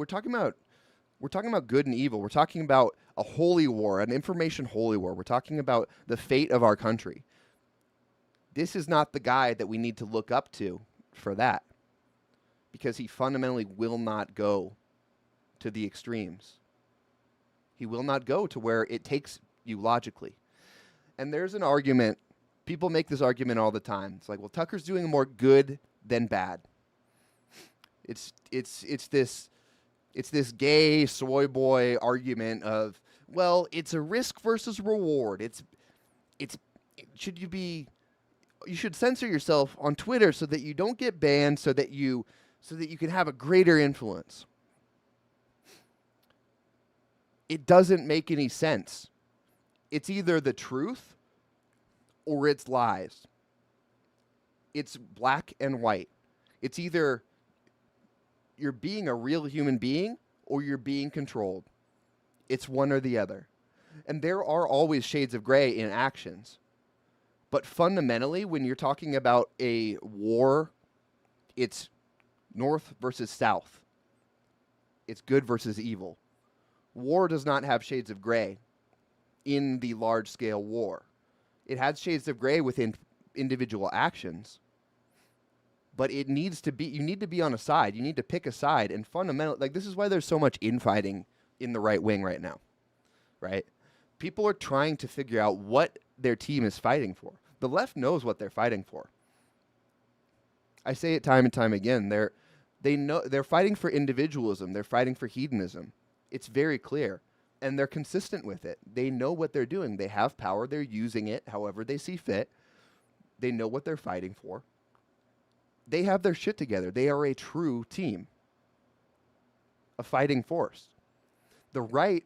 good and evil. We're talking about a holy war, an information holy war. We're talking about the fate of our country. This is not the guy that we need to look up to for that, because he fundamentally will not go to the extremes. He will not go to where it takes you logically. And there's an argument. People make this argument all the time. It's like, well, Tucker's doing more good than bad. It's this gay soy boy argument of, well, it's a risk versus reward. You should censor yourself on Twitter so that you don't get banned, so that you can have a greater influence. It doesn't make any sense. It's either the truth or it's lies. It's black and white. It's either you're being a real human being or you're being controlled. It's one or the other. And there are always shades of gray in actions. But fundamentally, when you're talking about a war, it's north versus south. It's good versus evil. War does not have shades of gray in the large-scale war. It has shades of gray within individual actions, but you need to be on a side. You need to pick a side, and fundamentally, this is why there's so much infighting in the right wing right now, right? People are trying to figure out what their team is fighting for. The left knows what they're fighting for. I say it time and time again. They know they're fighting for individualism. They're fighting for hedonism. It's very clear, and they're consistent with it. They know what they're doing. They have power. They're using it however they see fit. They know what they're fighting for. They have their shit together. They are a true team, a fighting force. The right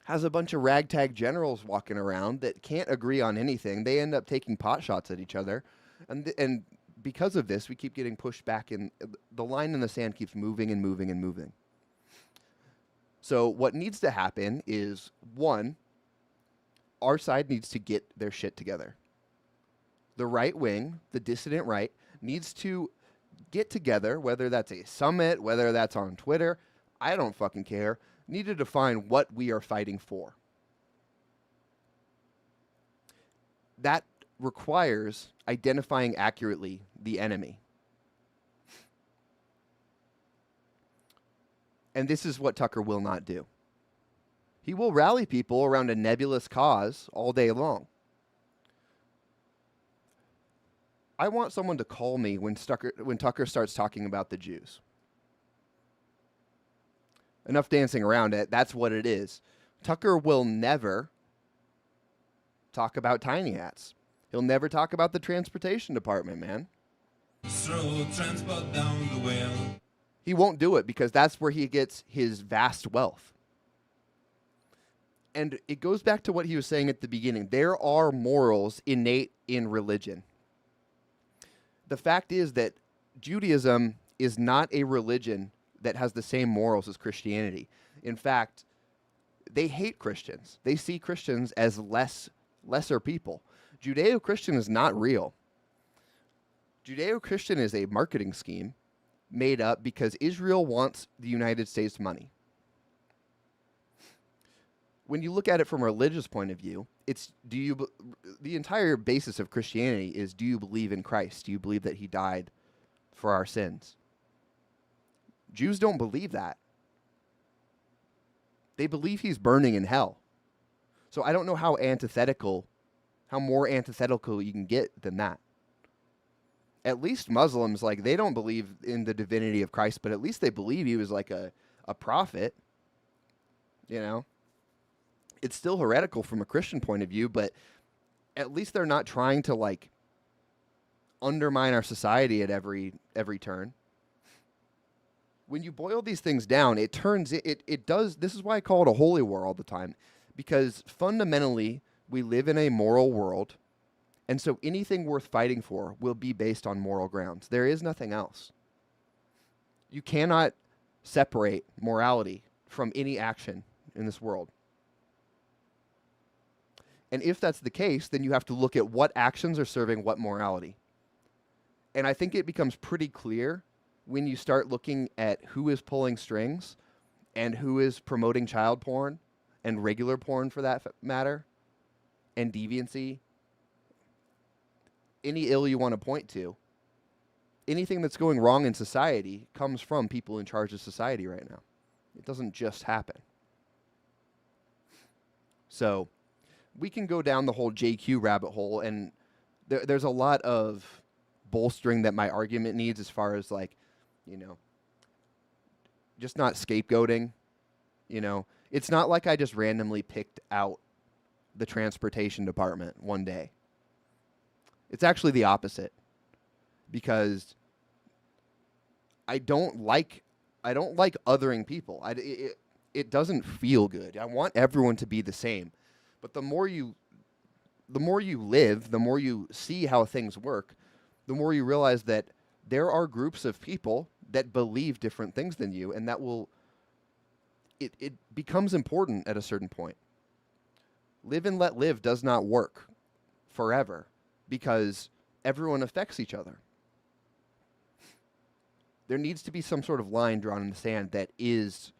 has a bunch of ragtag generals walking around that can't agree on anything. They end up taking pot shots at each other. And because of this, we keep getting pushed back, and the line in the sand keeps moving and moving and moving. So what needs to happen is, one, our side needs to get their shit together. The right wing, the dissident right, needs to get together, whether that's a summit, whether that's on Twitter, I don't fucking care, need to define what we are fighting for. That requires identifying accurately the enemy. And this is what Tucker will not do. He will rally people around a nebulous cause all day long. I want someone to call me when Tucker starts talking about the Jews. Enough dancing around it. That's what it is. Tucker will never talk about tiny hats. He'll never talk about the transportation department, man. Throw transport down the well. He won't do it because that's where he gets his vast wealth. And it goes back to what he was saying at the beginning. There are morals innate in religion. The fact is that Judaism is not a religion that has the same morals as Christianity. In fact, they hate Christians. They see Christians as lesser people. Judeo-Christian is not real. Judeo-Christian is a marketing scheme made up because Israel wants the United States money. When you look at it from a religious point of view, the entire basis of Christianity is, do you believe in Christ? Do you believe that he died for our sins? Jews don't believe that. They believe he's burning in hell. So I don't know how more antithetical you can get than that. At least Muslims, they don't believe in the divinity of Christ, but at least they believe he was like a prophet. You know? It's still heretical from a Christian point of view, but at least they're not trying to undermine our society at every turn. When you boil these things down, it does. This is why I call it a holy war all the time, because fundamentally we live in a moral world, and so anything worth fighting for will be based on moral grounds. There is nothing else. You cannot separate morality from any action in this world. And if that's the case, then you have to look at what actions are serving what morality. And I think it becomes pretty clear when you start looking at who is pulling strings and who is promoting child porn and regular porn for that matter, and deviancy, any ill you want to point to. Anything that's going wrong in society comes from people in charge of society right now. It doesn't just happen. So we can go down the whole JQ rabbit hole, and there's a lot of bolstering that my argument needs as far as just not scapegoating. It's not like I just randomly picked out the transportation department one day. It's actually the opposite, because I don't like othering people. It doesn't feel good. I want everyone to be the same. But the more you live, the more you see how things work, the more you realize that there are groups of people that believe different things than you, and that it becomes important at a certain point. Live and let live does not work forever because everyone affects each other. There needs to be some sort of line drawn in the sand that is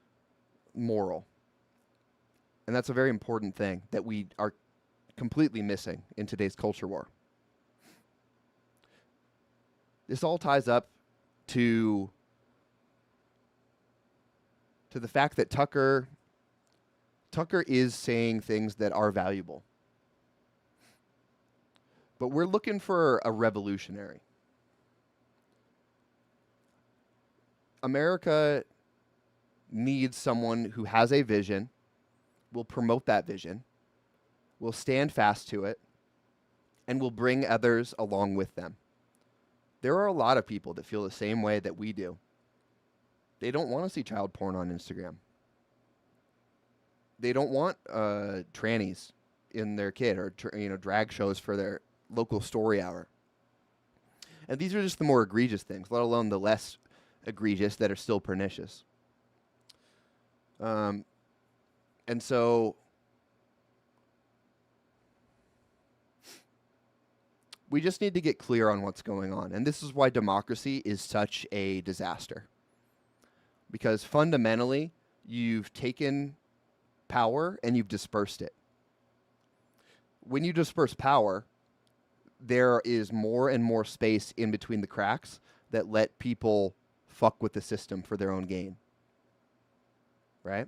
moral. And that's a very important thing that we are completely missing in today's culture war. This all ties up to to the fact that Tucker is saying things that are valuable. But we're looking for a revolutionary. America needs someone who has a vision, will promote that vision, will stand fast to it, and will bring others along with them. There are a lot of people that feel the same way that we do. They don't want to see child porn on Instagram. They don't want trannies in their kid or drag shows for their local story hour. And these are just the more egregious things, let alone the less egregious that are still pernicious. And so we just need to get clear on what's going on. And this is why democracy is such a disaster. Because fundamentally, you've taken power and you've dispersed it. When you disperse power, there is more and more space in between the cracks that let people fuck with the system for their own gain. Right?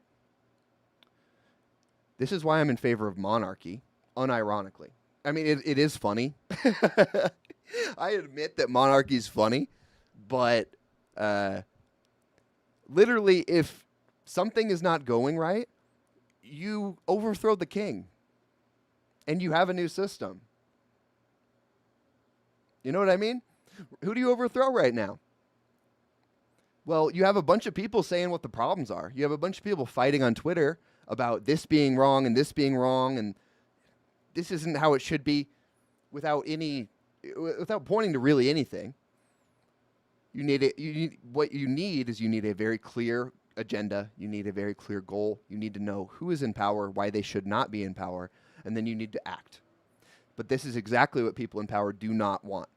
This is why I'm in favor of monarchy, unironically. I mean, it is funny. I admit that monarchy is funny, but literally, if something is not going right, you overthrow the king, and you have a new system. You know what I mean? Who do you overthrow right now? Well, you have a bunch of people saying what the problems are. You have a bunch of people fighting on Twitter about this being wrong and this being wrong, and this isn't how it should be, without pointing to really anything. What you need is a very clear agenda. You need a very clear goal. You need to know who is in power, why they should not be in power, and then you need to act. But this is exactly what people in power do not want.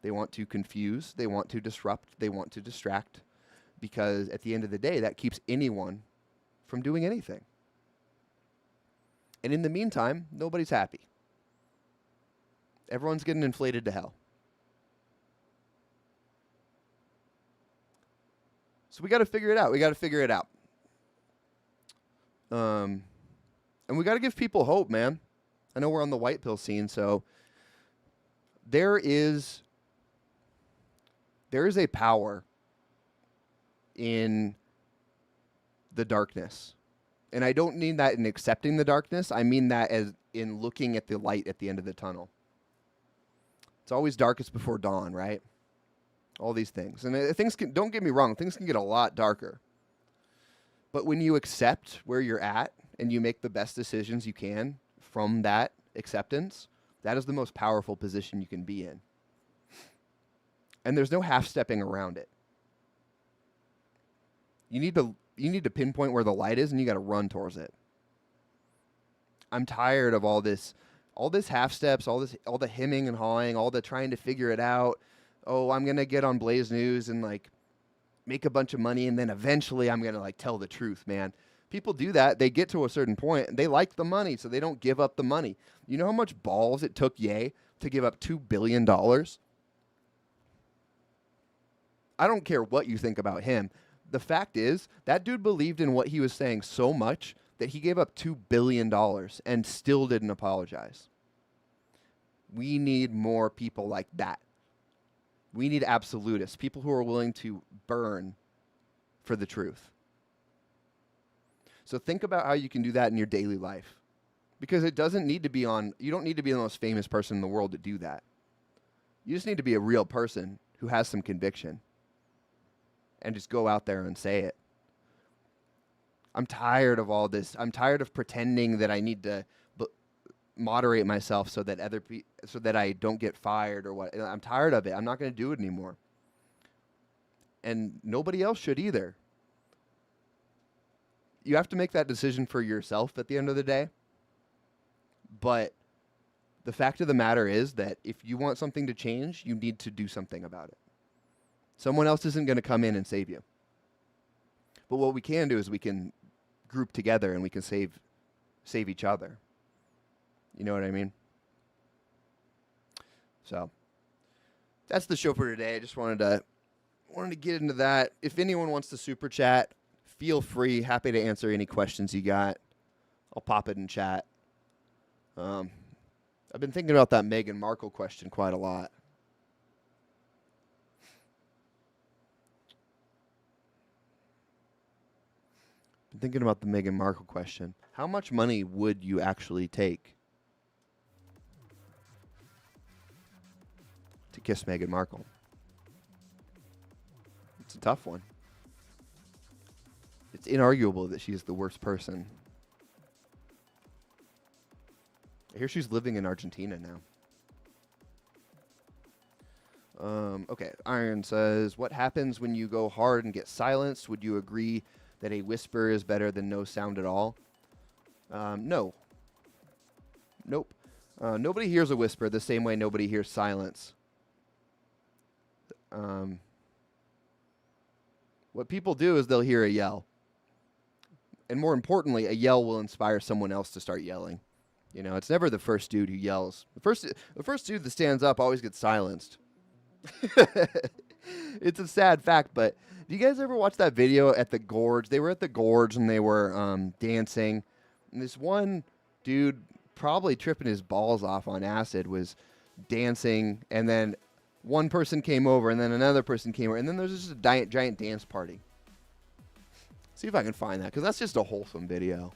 They want to confuse, they want to disrupt, they want to distract, because at the end of the day, that keeps anyone from doing anything. And in the meantime, nobody's happy. Everyone's getting inflated to hell. So we got to figure it out. And we got to give people hope, man. I know we're on the white pill scene, so there is a power in the darkness. And I don't mean that in accepting the darkness. I mean that as in looking at the light at the end of the tunnel. It's always darkest before dawn, right? All these things. And don't get me wrong, things can get a lot darker. But when you accept where you're at and you make the best decisions you can from that acceptance, that is the most powerful position you can be in. And there's no half-stepping around it. You need to pinpoint where the light is, and you got to run towards it. I'm tired of all this half steps, all the hemming and hawing, all the trying to figure it out. Oh, I'm gonna get on Blaze News and make a bunch of money, and then eventually I'm gonna tell the truth, man. People do that. They get to a certain point, and they like the money, so they don't give up the money. You know how much balls it took Ye to give up $2 billion? I don't care what you think about him. The fact is, that dude believed in what he was saying so much that he gave up $2 billion and still didn't apologize. We need more people like that. We need absolutists, people who are willing to burn for the truth. So think about how you can do that in your daily life. Because you don't need to be the most famous person in the world to do that. You just need to be a real person who has some conviction. And just go out there and say it. I'm tired of all this. I'm tired of pretending that I need to moderate myself so that I don't get fired or what. I'm tired of it. I'm not going to do it anymore. And nobody else should either. You have to make that decision for yourself at the end of the day. But the fact of the matter is that if you want something to change, you need to do something about it. Someone else isn't going to come in and save you. But what we can do is we can group together and we can save each other. You know what I mean? So that's the show for today. I just wanted to get into that. If anyone wants to super chat, feel free. Happy to answer any questions you got. I'll pop it in chat. I've been thinking about that Meghan Markle question quite a lot. Been thinking about the Meghan Markle question. How much money would you actually take to kiss Meghan Markle? It's a tough one. It's inarguable that she's the worst person. I hear she's living in Argentina now. Okay, Iron says, what happens when you go hard and get silenced? Would you agree that a whisper is better than no sound at all? No. Nope. Nobody hears a whisper the same way nobody hears silence. What people do is they'll hear a yell. And more importantly, a yell will inspire someone else to start yelling. You know, it's never the first dude who yells. The first dude that stands up always gets silenced. It's a sad fact, but do you guys ever watch that video at the Gorge? They were at the Gorge and they were dancing. And this one dude, probably tripping his balls off on acid, was dancing. And then one person came over and then another person came over. And then there's just a giant dance party. See if I can find that, because that's just a wholesome video.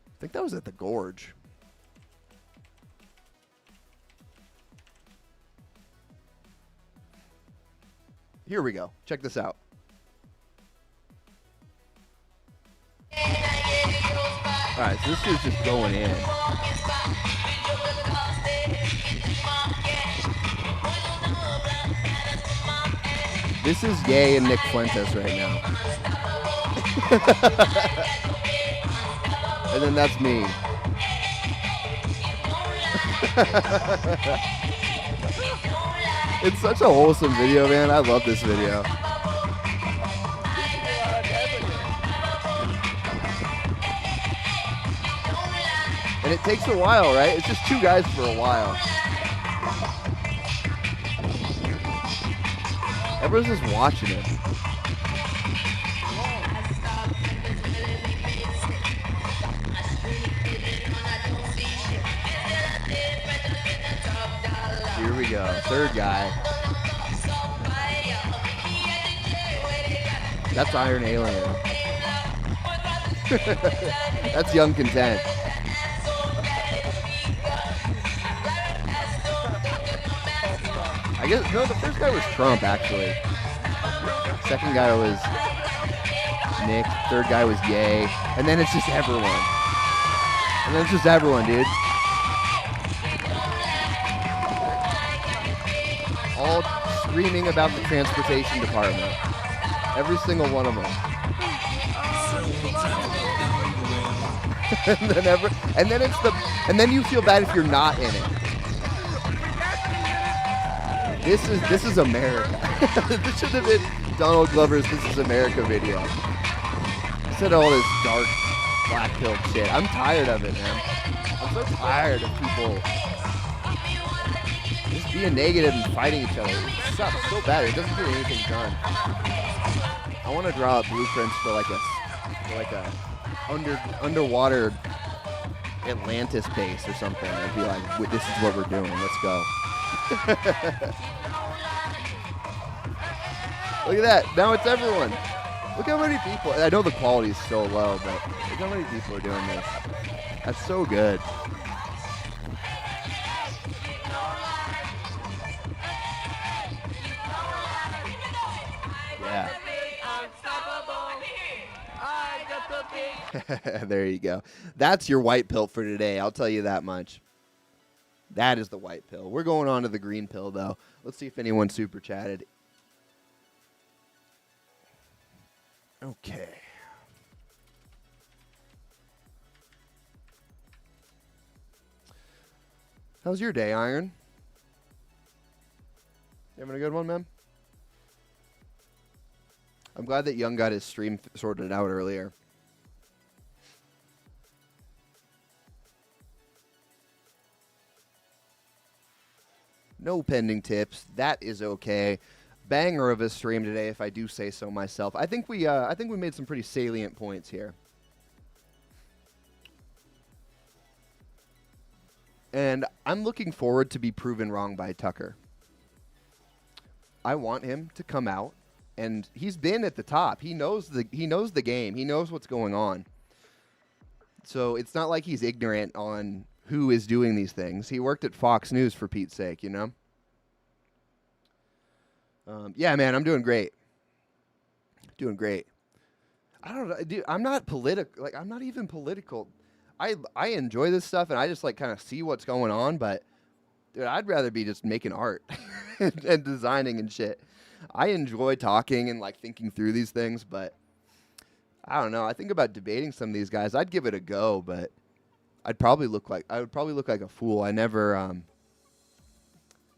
I think that was at the Gorge. Here we go. Check this out. All right, so this is just going in. This is Ye and Nick Fuentes right now. And then that's me. It's such a wholesome video, man. I love this video. And it takes a while, right? It's just two guys for a while. Everyone's just watching it. Here we go. Third guy. That's Iron Alien. That's Young Content. I guess, no, the first guy was Trump, actually. Second guy was Nick. Third guy was Ye. And then it's just everyone. And then it's just everyone, dude. All screaming about the transportation department. Every single one of them. and then you feel bad if you're not in it. This is America. This should have been Donald Glover's "This Is America" video. Instead of all this dark, black-pilled shit. I'm tired of it, man. I'm so tired of people just being negative and fighting each other. It sucks so bad. It doesn't get anything done. I want to draw up blueprints for like a underwater Atlantis base or something. I'd be like, this is what we're doing. Let's go. Look at that. Now it's everyone. Look how many people. I know the quality is so low, but look how many people are doing this. That's so good. Yeah. There you go. That's your white pill for today. I'll tell you that much. That is the white pill. We're going on to the green pill, though. Let's see if anyone super chatted. Okay. How's your day, Iron? You having a good one, man? I'm glad that Young got his stream sorted out earlier. No pending tips. That is okay. banger of a stream today, if I do say so myself. I think we made some pretty salient points here. And I'm looking forward to be proven wrong by Tucker. I want him to come out, and he's been at the top. He knows the game. He knows what's going on. So it's not like he's ignorant on who is doing these things. He worked at Fox News, for Pete's sake, you know? Yeah, man, I'm doing great. Doing great. I don't know, dude, I'm not political. Like, I'm not even political. I enjoy this stuff, and I just, like, kind of see what's going on, but, dude, I'd rather be just making art and designing and shit. I enjoy talking and, like, thinking through these things, but I don't know. I think about debating some of these guys. I'd give it a go, but I would probably look like a fool. I never,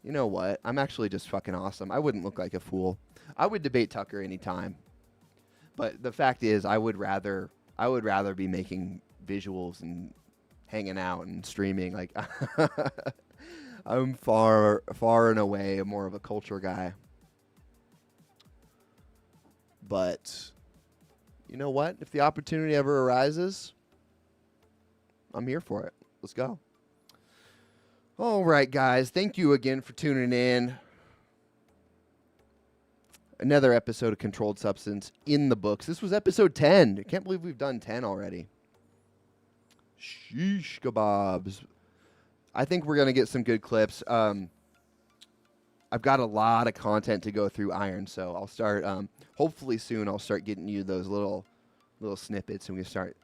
you know what? I'm actually just fucking awesome. I wouldn't look like a fool. I would debate Tucker anytime. But the fact is, I would rather be making visuals and hanging out and streaming. Like, I'm far and away more of a culture guy. But you know what? If the opportunity ever arises, I'm here for it. Let's go. All right, guys. Thank you again for tuning in. Another episode of Controlled Substance in the books. This was episode 10. I can't believe we've done 10 already. Sheesh kebabs. I think we're going to get some good clips. I've got a lot of content to go through, Iron, so I'll start, hopefully soon I'll start getting you those little snippets, and we start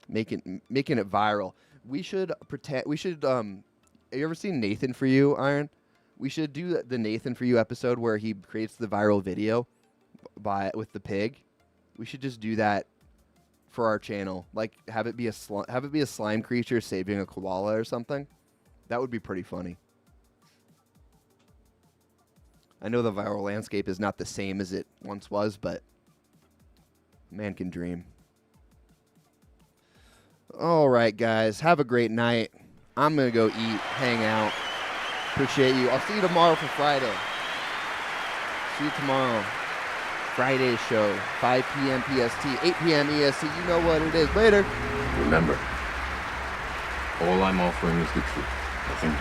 making it viral. We should have you ever seen Nathan For You, Iron? We should do the Nathan For You episode where he creates the viral video with the pig. We should just do that for our channel. Like, have it be a slime creature saving a koala or something. That would be pretty funny. I know the viral landscape is not the same as it once was, but man can dream. All right, guys. Have a great night. I'm going to go eat, hang out. Appreciate you. I'll see you tomorrow for Friday. See you tomorrow. Friday's show, 5 p.m. PST, 8 p.m. EST. You know what it is. Later. Remember, all I'm offering is the truth. Nothing